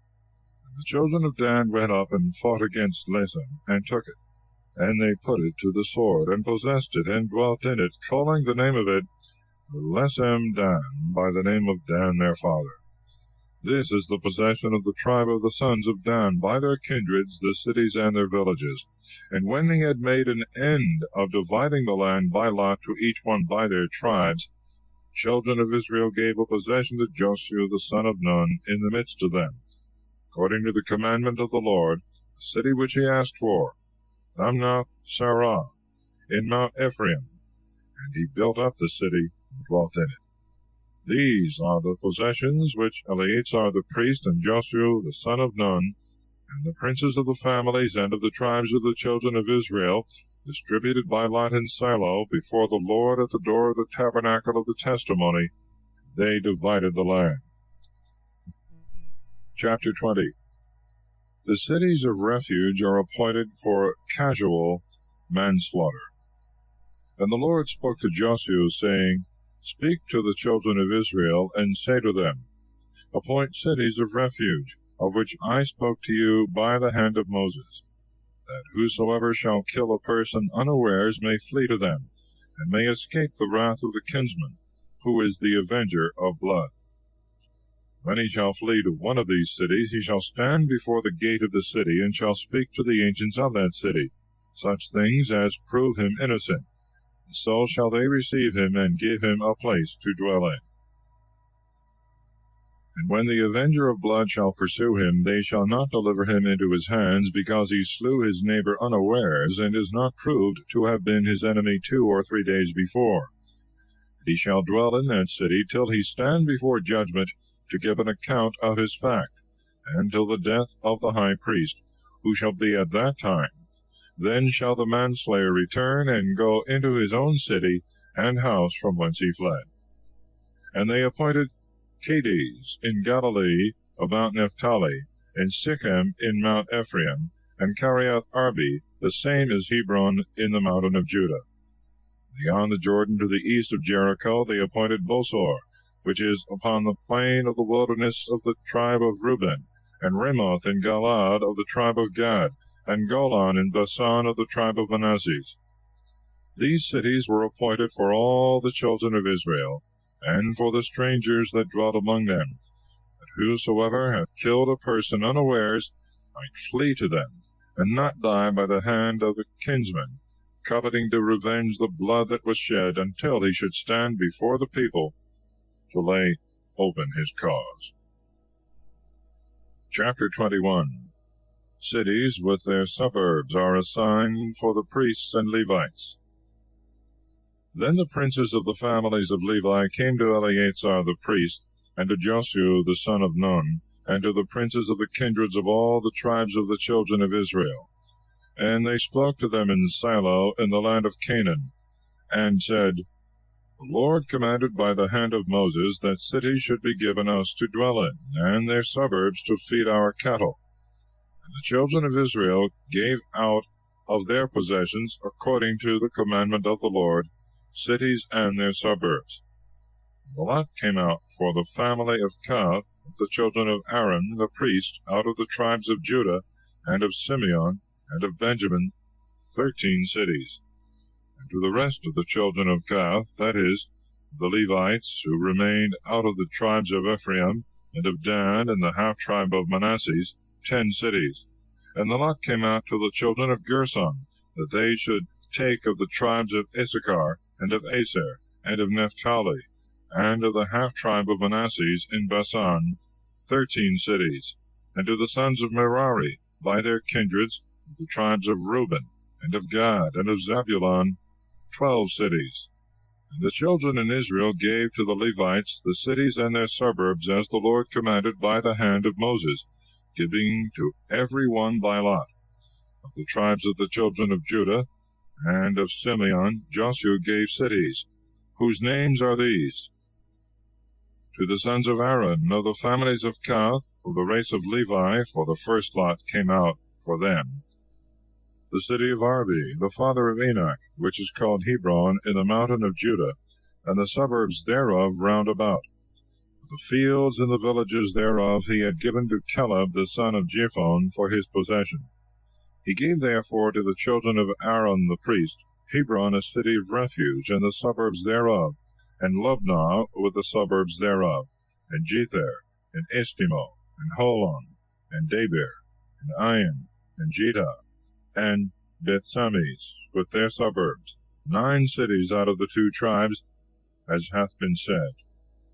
And the children of Dan went up and fought against Lesem, and took it. And they put it to the sword, and possessed it, and dwelt in it, calling the name of it Lesem Dan, by the name of Dan their father. This is the possession of the tribe of the sons of Dan by their kindreds, the cities and their villages. And when he had made an end of dividing the land by lot to each one by their tribes, the children of Israel gave a possession to Joshua the son of Nun in the midst of them, according to the commandment of the Lord, the city which he asked for, Timnath Sarah, in Mount Ephraim, and he built up the city and dwelt in it. These are the possessions which Eleazar the priest and Joshua the son of Nun, and the princes of the families and of the tribes of the children of Israel, distributed by lot in Shiloh before the Lord at the door of the tabernacle of the testimony, they divided the land. Chapter 20. The cities of refuge are appointed for casual manslaughter. And the Lord spoke to Joshua, saying, Speak to the children of Israel, and say to them, Appoint cities of refuge, of which I spoke to you by the hand of Moses, that whosoever shall kill a person unawares may flee to them, and may escape the wrath of the kinsman, who is the avenger of blood. When he shall flee to one of these cities, he shall stand before the gate of the city, and shall speak to the ancients of that city, such things as prove him innocent. So shall they receive him, and give him a place to dwell in. And when the avenger of blood shall pursue him, they shall not deliver him into his hands, because he slew his neighbor unawares, and is not proved to have been his enemy 2 or 3 days before. He shall dwell in that city till he stand before judgment, to give an account of his fact, and till the death of the high priest, who shall be at that time. Then shall the manslayer return, and go into his own city and house from whence he fled. And they appointed Cades in Galilee about Naphtali, and Sichem in Mount Ephraim, and Kiriath-arba, the same as Hebron, in the mountain of Judah. Beyond the Jordan to the east of Jericho they appointed Bosor, which is upon the plain of the wilderness of the tribe of Reuben, and Ramoth in Galaad of the tribe of Gad, and Golan in Basan of the tribe of Manasseh. These cities were appointed for all the children of Israel, and for the strangers that dwelt among them, that whosoever hath killed a person unawares might flee to them, and not die by the hand of the kinsman, coveting to revenge the blood that was shed, until he should stand before the people to lay open his cause. Chapter 21. Cities with their suburbs are assigned for the priests and Levites. Then the princes of the families of Levi came to Eleazar the priest, and to Joshua the son of Nun, and to the princes of the kindreds of all the tribes of the children of Israel. And they spoke to them in Shiloh in the land of Canaan, and said, The Lord commanded by the hand of Moses that cities should be given us to dwell in, and their suburbs to feed our cattle. And the children of Israel gave out of their possessions, according to the commandment of the Lord, cities and their suburbs. The lot came out for the family of Kohath, the children of Aaron the priest, out of the tribes of Judah, and of Simeon, and of Benjamin, 13 cities. And to the rest of the children of Kohath, that is, the Levites, who remained out of the tribes of Ephraim, and of Dan, and the half-tribe of Manasseh, 10 cities. And the lot came out to the children of Gershon, that they should take of the tribes of Issachar, and of Aser, and of Naphtali, and of the half-tribe of Manasseh in Basan, 13 cities. And to the sons of Merari, by their kindreds, the tribes of Reuben, and of Gad, and of Zebulun, 12 cities. And the children in Israel gave to the Levites the cities and their suburbs, as the Lord commanded by the hand of Moses, giving to every one by lot. Of the tribes of the children of Judah, and of Simeon, Joshua gave cities, whose names are these. To the sons of Aaron, of the families of Kohath, of the race of Levi, for the first lot came out for them, the city of Arbi, the father of Enoch, which is called Hebron, in the mountain of Judah, and the suburbs thereof round about. The fields and the villages thereof he had given to Caleb the son of Jephunneh for his possession. He gave therefore to the children of Aaron the priest Hebron a city of refuge, and the suburbs thereof, and Lubnah with the suburbs thereof, and Jether, and Estimo, and Holon, and Debir, and Ain, and Jeddah, and Bethsames with their suburbs, 9 cities out of the 2 tribes, as hath been said.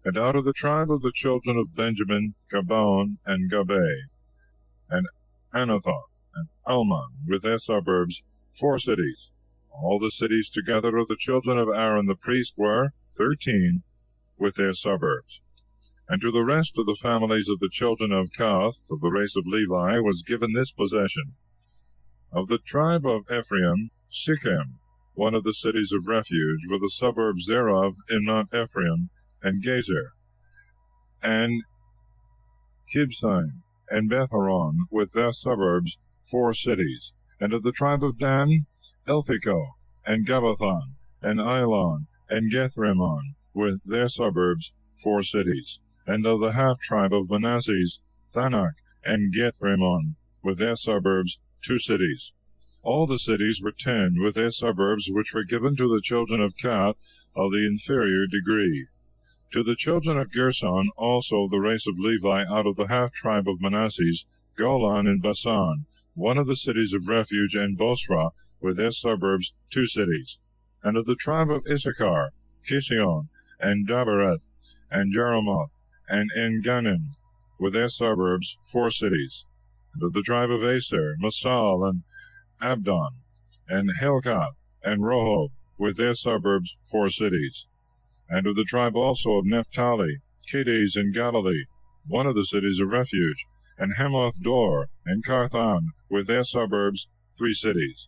And out of the tribe of the children of Benjamin, Gabon, and Gabeh, and Anathoth, and Almon with their suburbs, 4 cities. All the cities together of the children of Aaron the priest were 13, with their suburbs. And to the rest of the families of the children of Kohath, of the race of Levi, was given this possession. Of the tribe of Ephraim, Sichem, one of the cities of refuge, with the suburbs thereof in Mount Ephraim, and Gezer, and Kibsaim, and Beth-horon, with their suburbs, 4 cities. And of the tribe of Dan, Elphiko, and Gabathon, and Ailon, and Gethrimmon, with their suburbs, 4 cities. And of the half-tribe of Manasseh, Thanach, and Gethrimmon, with their suburbs, 2 cities. All the cities were 10, with their suburbs, which were given to the children of Gad of the inferior degree. To the children of Gershon also the race of Levi out of the half-tribe of Manasseh, Golan in Basan, one of the cities of refuge, and Bosra, with their suburbs, 2 cities. And of the tribe of Issachar, Kision, and Dabereth, and Jeremoth, and En-Ganim, with their suburbs, 4 cities. And of the tribe of Aser, Masal, and Abdon, and Helkath, and Rehob, with their suburbs, 4 cities. And of the tribe also of Naphtali, Kedes in Galilee, one of the cities of refuge, and Hamoth Dor, and Carthan, with their suburbs, 3 cities.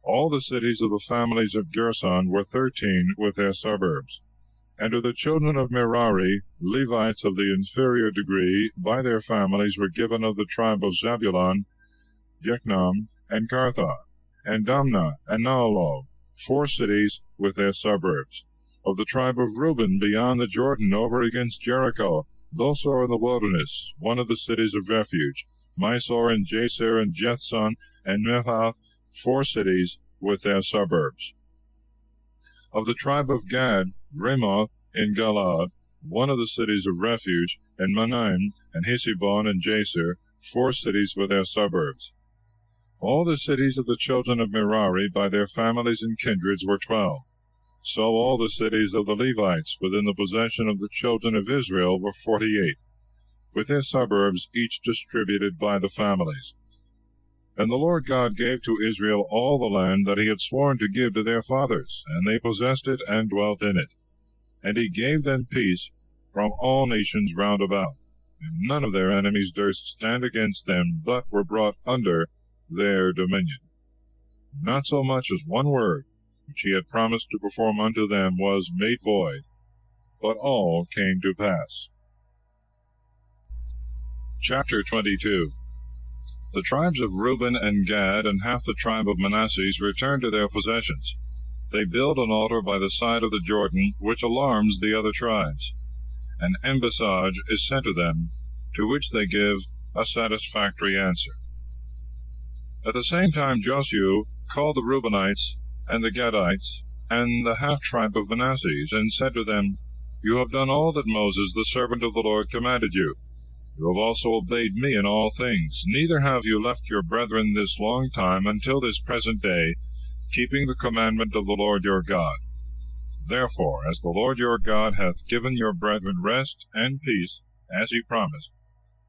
All the cities of the families of Gershon were 13, with their suburbs. And of the children of Merari, Levites of the inferior degree, by their families were given of the tribe of Zebulun, Jechnam, and Kartha, and Damna, and Naalo, 4 cities with their suburbs. Of the tribe of Reuben, beyond the Jordan, over against Jericho, Losor in the wilderness, one of the cities of refuge, Mysor and Jaser and Jethson and Mehath, 4 cities with their suburbs. Of the tribe of Gad, Ramoth in Galaad, one of the cities of refuge, and Manaim, and Hesibon, and Jaser, 4 cities with their suburbs. All the cities of the children of Merari by their families and kindreds were 12. So all the cities of the Levites within the possession of the children of Israel were 48, with their suburbs each distributed by the families. And the Lord God gave to Israel all the land that he had sworn to give to their fathers, and they possessed it and dwelt in it. And he gave them peace from all nations round about, and none of their enemies durst stand against them, but were brought under their dominion. Not so much as one word, which he had promised to perform unto them, was made void, but all came to pass. Chapter 22. The tribes of Reuben and Gad and half the tribe of Manasseh returned to their possessions. They build an altar by the side of the Jordan, which alarms the other tribes. An embassage is sent to them, to which they give a satisfactory answer. At the same time Joshua called the Reubenites and the Gadites and the half-tribe of Manasseh, and said to them, You have done all that Moses the servant of the Lord commanded you. You have also obeyed me in all things, neither have you left your brethren this long time until this present day, keeping the commandment of the Lord your God. Therefore, as the Lord your God hath given your brethren rest and peace, as he promised,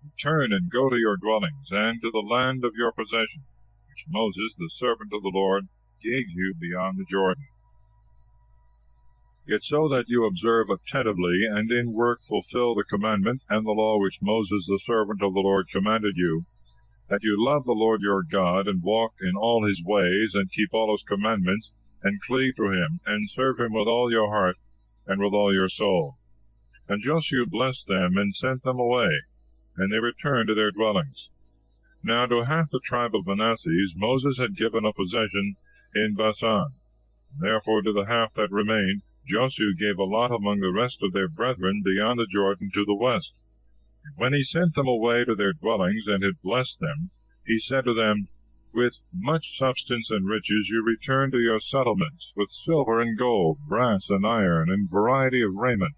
return and go to your dwellings, and to the land of your possession, which Moses the servant of the Lord gave you beyond the Jordan. Yet so that you observe attentively, and in work fulfill the commandment and the law which Moses the servant of the Lord commanded you, that you love the Lord your God, and walk in all his ways, and keep all his commandments, and cleave to him, and serve him with all your heart, and with all your soul. And Joshua blessed them, and sent them away, and they returned to their dwellings. Now to half the tribe of Manasseh Moses had given a possession in Basan. Therefore to the half that remained Joshua gave a lot among the rest of their brethren beyond the Jordan to the west. When he sent them away to their dwellings, and had blessed them, he said to them, With much substance and riches you return to your settlements, with silver and gold, brass and iron, and variety of raiment.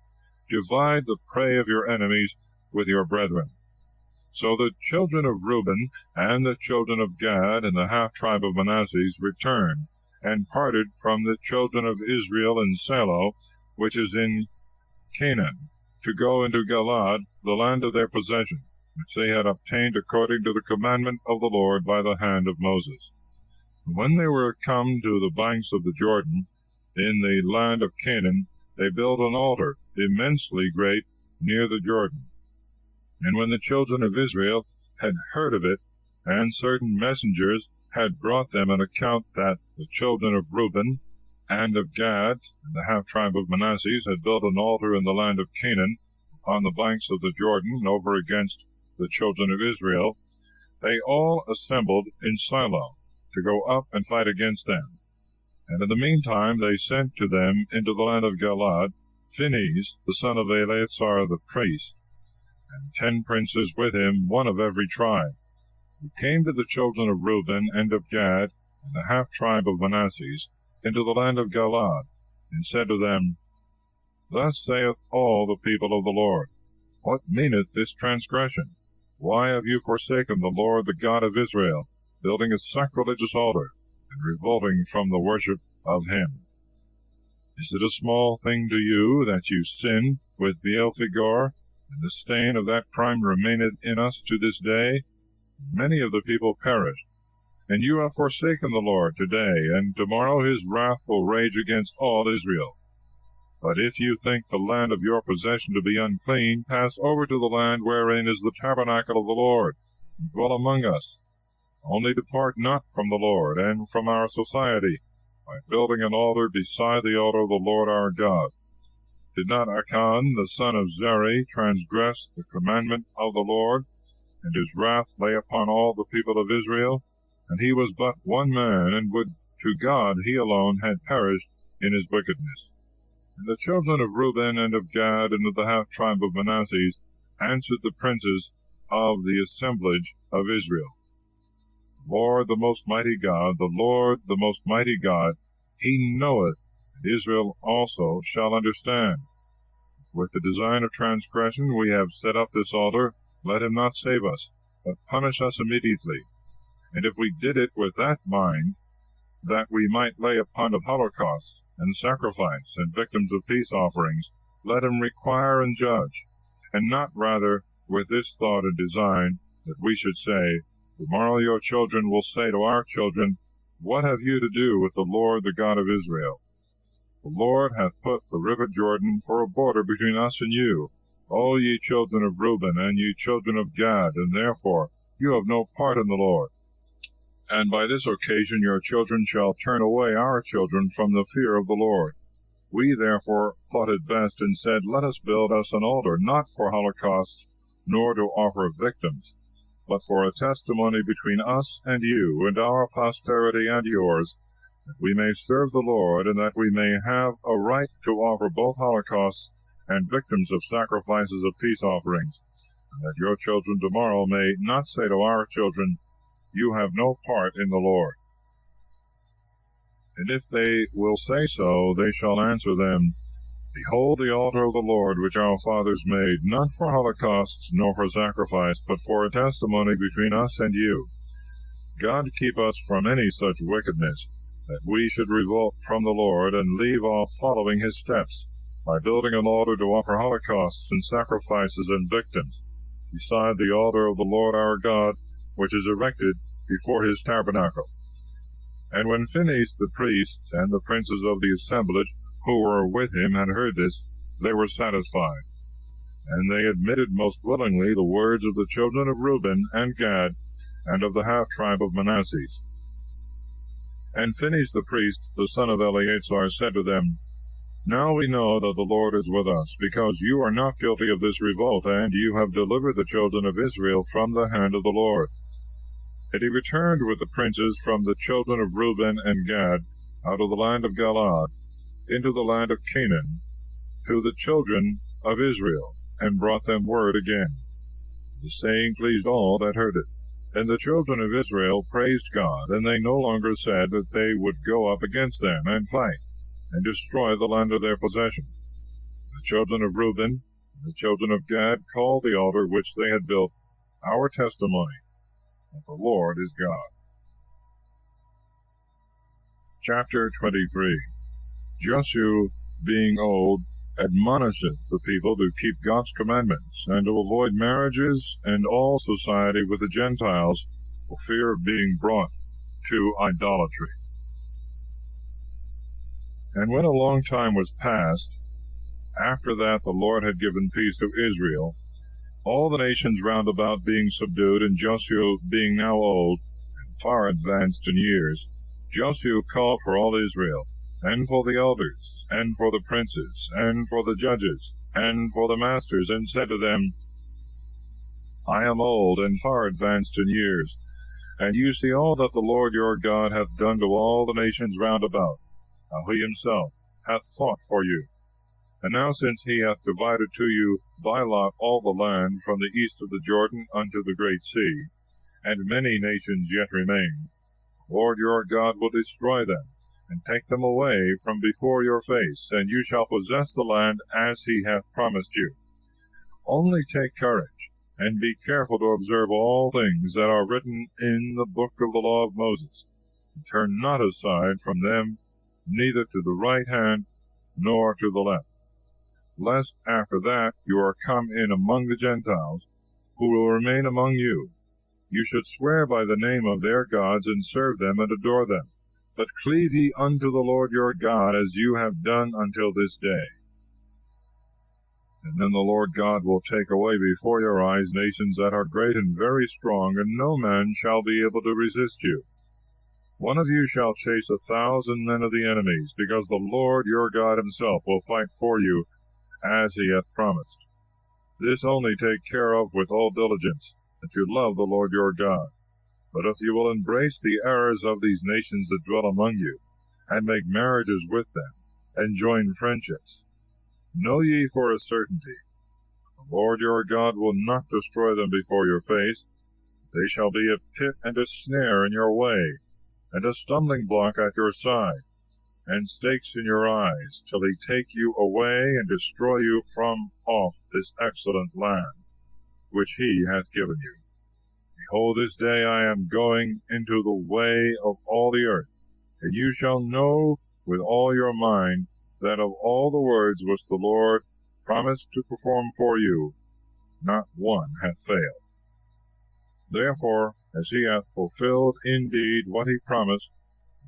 Divide the prey of your enemies with your brethren. So the children of Reuben and the children of Gad and the half-tribe of Manasseh returned, and parted from the children of Israel in Salo, which is in Canaan, to go into Galaad, the land of their possession, which they had obtained according to the commandment of the Lord by the hand of Moses. And when they were come to the banks of the Jordan, in the land of Canaan, they built an altar, immensely great, near the Jordan. And when the children of Israel had heard of it, and certain messengers had brought them an account that the children of Reuben and of Gad and the half-tribe of Manasseh had built an altar in the land of Canaan, upon the banks of the Jordan, over against the children of Israel, they all assembled in Shiloh, to go up and fight against them. And in the meantime they sent to them into the land of Galaad Phinehas, the son of Eleazar the priest, and 10 princes with him, one of every tribe, who came to the children of Reuben and of Gad, and the half-tribe of Manasseh, into the land of Galaad, and said to them, Thus saith all the people of the Lord, What meaneth this transgression? Why have you forsaken the Lord, the God of Israel, building a sacrilegious altar, and revolting from the worship of him? Is it a small thing to you that you sin with Beelphegor, and the stain of that crime remaineth in us to this day? Many of the people perished. And you have forsaken the Lord today, and tomorrow his wrath will rage against all Israel. But if you think the land of your possession to be unclean, pass over to the land wherein is the tabernacle of the Lord, and dwell among us. Only depart not from the Lord, and from our society, by building an altar beside the altar of the Lord our God. Did not Achan, the son of Zeri, transgress the commandment of the Lord, and his wrath lay upon all the people of Israel? And he was but one man, and would to God he alone had perished in his wickedness. And the children of Reuben and of Gad and of the half-tribe of Manasseh answered the princes of the assemblage of Israel, The Lord, the most mighty God, the Lord, the most mighty God, he knoweth, and Israel also shall understand. With the design of transgression we have set up this altar, let him not save us, but punish us immediately. And if we did it with that mind, that we might lay upon of holocausts, and sacrifice, and victims of peace offerings, let him require and judge, and not rather with this thought and design, that we should say, Tomorrow your children will say to our children, What have you to do with the Lord, the God of Israel? The Lord hath put the river Jordan for a border between us and you, O ye children of Reuben, and ye children of Gad, and therefore you have no part in the Lord. And by this occasion your children shall turn away our children from the fear of the Lord. We therefore thought it best, and said, Let us build us an altar, not for holocausts, nor to offer victims, but for a testimony between us and you, and our posterity and yours, that we may serve the Lord, and that we may have a right to offer both holocausts and victims of sacrifices of peace offerings, and that your children tomorrow may not say to our children, You have no part in the Lord. And if they will say so, they shall answer them, Behold the altar of the Lord which our fathers made, not for holocausts nor for sacrifice, but for a testimony between us and you. God keep us from any such wickedness, that we should revolt from the Lord, and leave off following his steps, by building an altar to offer holocausts and sacrifices and victims, beside the altar of the Lord our God, which is erected before his tabernacle. And when Phinehas the priest and the princes of the assemblage who were with him had heard this, they were satisfied, and they admitted most willingly the words of the children of Reuben and Gad, and of the half-tribe of Manasseh. And Phinehas the priest, the son of Eleazar, said to them, Now we know that the Lord is with us, because you are not guilty of this revolt, and you have delivered the children of Israel from the hand of the Lord. And he returned with the princes from the children of Reuben and Gad, out of the land of Galaad, into the land of Canaan, to the children of Israel, and brought them word again. The saying pleased all that heard it. And the children of Israel praised God, and they no longer said that they would go up against them, and fight, and destroy the land of their possession. The children of Reuben and the children of Gad called the altar which they had built, Our Testimony, that the Lord is God. Chapter 23. Joshua, being old, admonisheth the people to keep God's commandments, and to avoid marriages and all society with the Gentiles, for fear of being brought to idolatry. And when a long time was past, after that the Lord had given peace to Israel, all the nations round about being subdued, and Joshua being now old, and far advanced in years, Joshua called for all Israel, and for the elders, and for the princes, and for the judges, and for the masters, and said to them, I am old, and far advanced in years, and you see all that the Lord your God hath done to all the nations round about, how he himself hath fought for you. And now since he hath divided to you by lot all the land from the east of the Jordan unto the great sea, and many nations yet remain, the Lord your God will destroy them, and take them away from before your face, and you shall possess the land as he hath promised you. Only take courage, and be careful to observe all things that are written in the book of the law of Moses, and turn not aside from them, neither to the right hand, nor to the left, lest after that you are come in among the Gentiles, who will remain among you, you should swear by the name of their gods, and serve them, and adore them. But cleave ye unto the Lord your God, as you have done until this day. And then the Lord God will take away before your eyes nations that are great and very strong, and no man shall be able to resist you. One of you shall chase 1,000 men of the enemies, because the Lord your God himself will fight for you, as he hath promised. This only take care of with all diligence, that you love the Lord your God. But if you will embrace the errors of these nations that dwell among you, and make marriages with them, and join friendships, know ye for a certainty, the Lord your God will not destroy them before your face. They shall be a pit and a snare in your way, and a stumbling block at your side, and stakes in your eyes, till he take you away and destroy you from off this excellent land, which he hath given you. Behold, this day I am going into the way of all the earth, and you shall know with all your mind that of all the words which the Lord promised to perform for you, not one hath failed. Therefore, as he hath fulfilled indeed what he promised,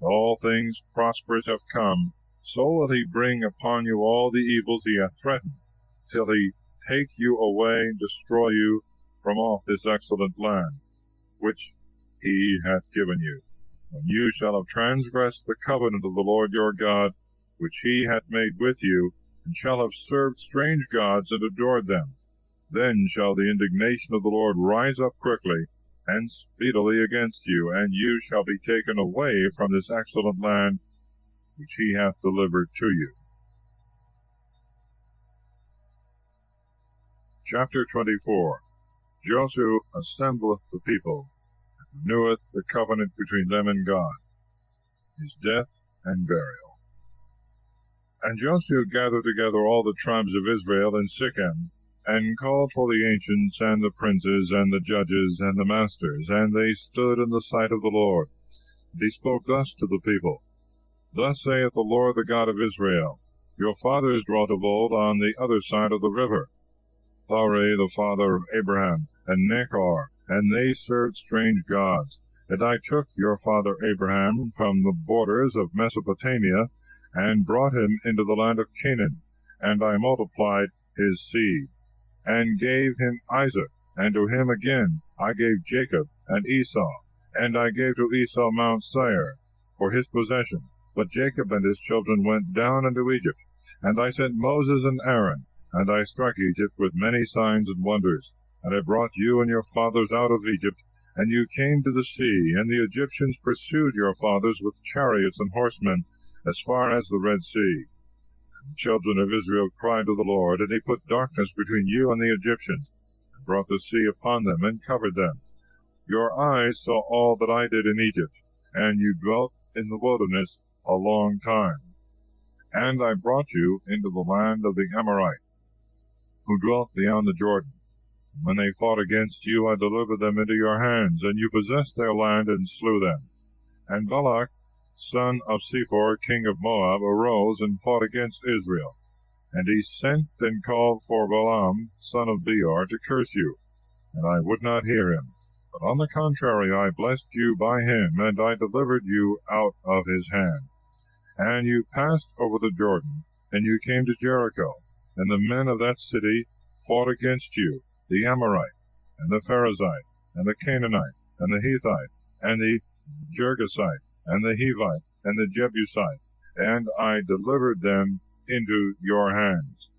and all things prosperous have come, so will he bring upon you all the evils he hath threatened, till he take you away and destroy you from off this excellent land, which he hath given you, when you shall have transgressed the covenant of the Lord your God, which he hath made with you, and shall have served strange gods and adored them. Then shall the indignation of the Lord rise up quickly and speedily against you, and you shall be taken away from this excellent land which he hath delivered to you. Chapter 24. Joshua assembleth the people, and reneweth the covenant between them and God. His death and burial. And Joshua gathered together all the tribes of Israel in Shechem, and called for the ancients, and the princes, and the judges, and the masters, and they stood in the sight of the Lord. And he spoke thus to the people, Thus saith the Lord, the God of Israel, Your fathers dwelt of old on the other side of the river, Thare the father of Abraham, and Nachor, and they served strange gods. And I took your father Abraham from the borders of Mesopotamia, and brought him into the land of Canaan, and I multiplied his seed, and gave him Isaac, and to him again I gave Jacob and Esau, and I gave to Esau Mount Seir for his possession. But Jacob and his children went down into Egypt, and I sent Moses and Aaron, and I struck Egypt with many signs and wonders, and I brought you and your fathers out of Egypt, and you came to the sea, and the Egyptians pursued your fathers with chariots and horsemen, as far as the Red Sea. And the children of Israel cried to the Lord, and he put darkness between you and the Egyptians, and brought the sea upon them, and covered them. Your eyes saw all that I did in Egypt, and you dwelt in the wilderness a long time. And I brought you into the land of the Amorite, who dwelt beyond the Jordan. And when they fought against you, I delivered them into your hands, and you possessed their land and slew them. And Balak, son of Sephor, king of Moab, arose and fought against Israel. And he sent and called for Balaam, son of Beor, to curse you. And I would not hear him. But on the contrary, I blessed you by him, and I delivered you out of his hand. And you passed over the Jordan, and you came to Jericho. And the men of that city fought against you, the Amorite, and the Perizzite, and the Canaanite, and the Hethite, and the Girgasite, and the Hivite, and the Jebusite, and I delivered them into your hands.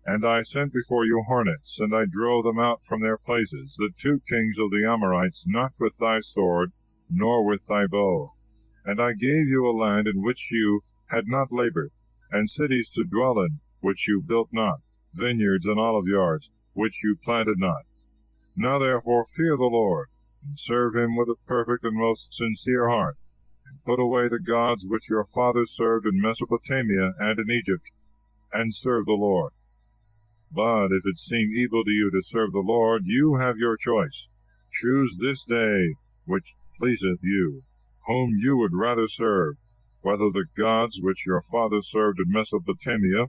And I sent before you hornets, and I drove them out from their places, the 2 kings of the Amorites, not with thy sword, nor with thy bow. And I gave you a land in which you had not labored, and cities to dwell in, which you built not, vineyards and olive yards, which you planted not. Now therefore fear the Lord, and serve him with a perfect and most sincere heart, put away the gods which your fathers served in Mesopotamia and in Egypt, and serve the Lord. But if it seem evil to you to serve the Lord, you have your choice. Choose this day which pleaseth you, whom you would rather serve, whether the gods which your fathers served in Mesopotamia,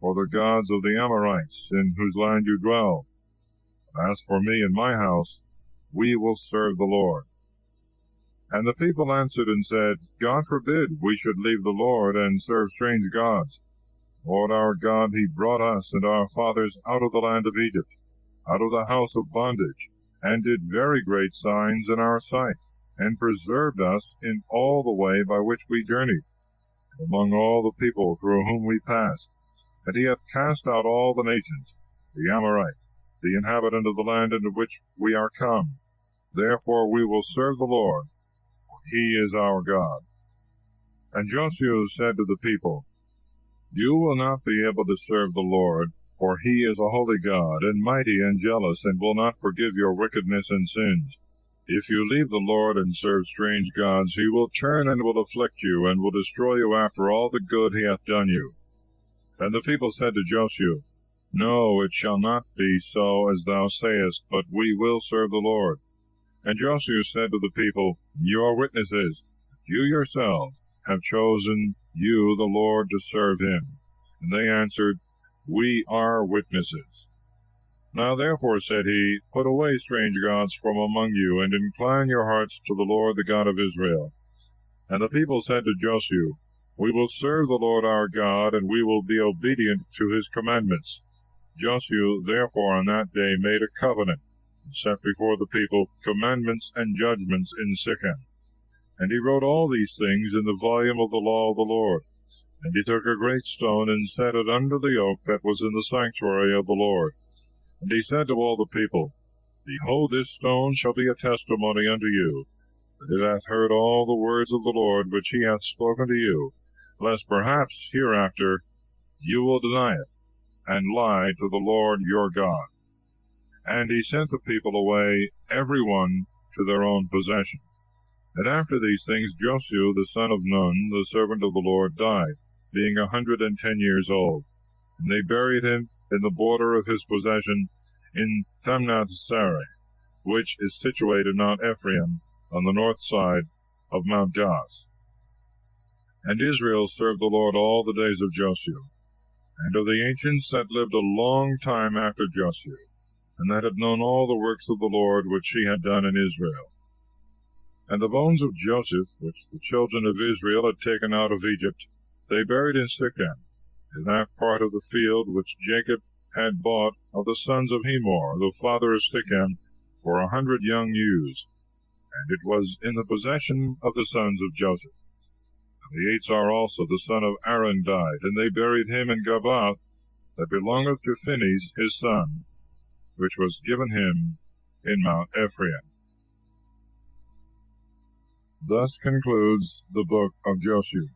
or the gods of the Amorites, in whose land you dwell. As for me and my house, we will serve the Lord. And the people answered and said, God forbid we should leave the Lord and serve strange gods. Lord our God, he brought us and our fathers out of the land of Egypt, out of the house of bondage, and did very great signs in our sight, and preserved us in all the way by which we journeyed, among all the people through whom we passed. And he hath cast out all the nations, the Amorite, the inhabitant of the land into which we are come. Therefore we will serve the Lord, for he is our God. And Joshua said to the people, You will not be able to serve the Lord, for he is a holy God, and mighty and jealous, and will not forgive your wickedness and sins. If you leave the Lord and serve strange gods, he will turn and will afflict you, and will destroy you after all the good he hath done you. And the people said to Joshua, No, it shall not be so as thou sayest, but we will serve the Lord. And Joshua said to the people, You are witnesses, you yourselves have chosen you the Lord to serve him. And they answered, We are witnesses. Now therefore, said he, put away strange gods from among you, and incline your hearts to the Lord the God of Israel. And the people said to Joshua, We will serve the Lord our God, and we will be obedient to his commandments. Joshua therefore on that day made a covenant, and set before the people commandments and judgments in Shechem. And he wrote all these things in the volume of the law of the Lord. And he took a great stone, and set it under the oak that was in the sanctuary of the Lord. And he said to all the people, Behold, this stone shall be a testimony unto you, that it hath heard all the words of the Lord which he hath spoken to you, lest perhaps hereafter you will deny it, and lie to the Lord your God. And he sent the people away, every one to their own possession. And after these things Joshua the son of Nun, the servant of the Lord, died, being 110 years old. And they buried him in the border of his possession in Timnath-Serah, which is situated in Mount Ephraim, on the north side of Mount Gaz. And Israel served the Lord all the days of Joshua, and of the ancients that lived a long time after Joshua, and that had known all the works of the Lord which he had done in Israel. And the bones of Joseph, which the children of Israel had taken out of Egypt, they buried in Shechem, in that part of the field which Jacob had bought of the sons of Hemor, the father of Shechem, for 100 young ewes, and it was in the possession of the sons of Joseph. And Eleazar also, the son of Aaron, died, and they buried him in Gabath, that belongeth to Phinehas his son, which was given him in Mount Ephraim. Thus concludes the book of Joshua.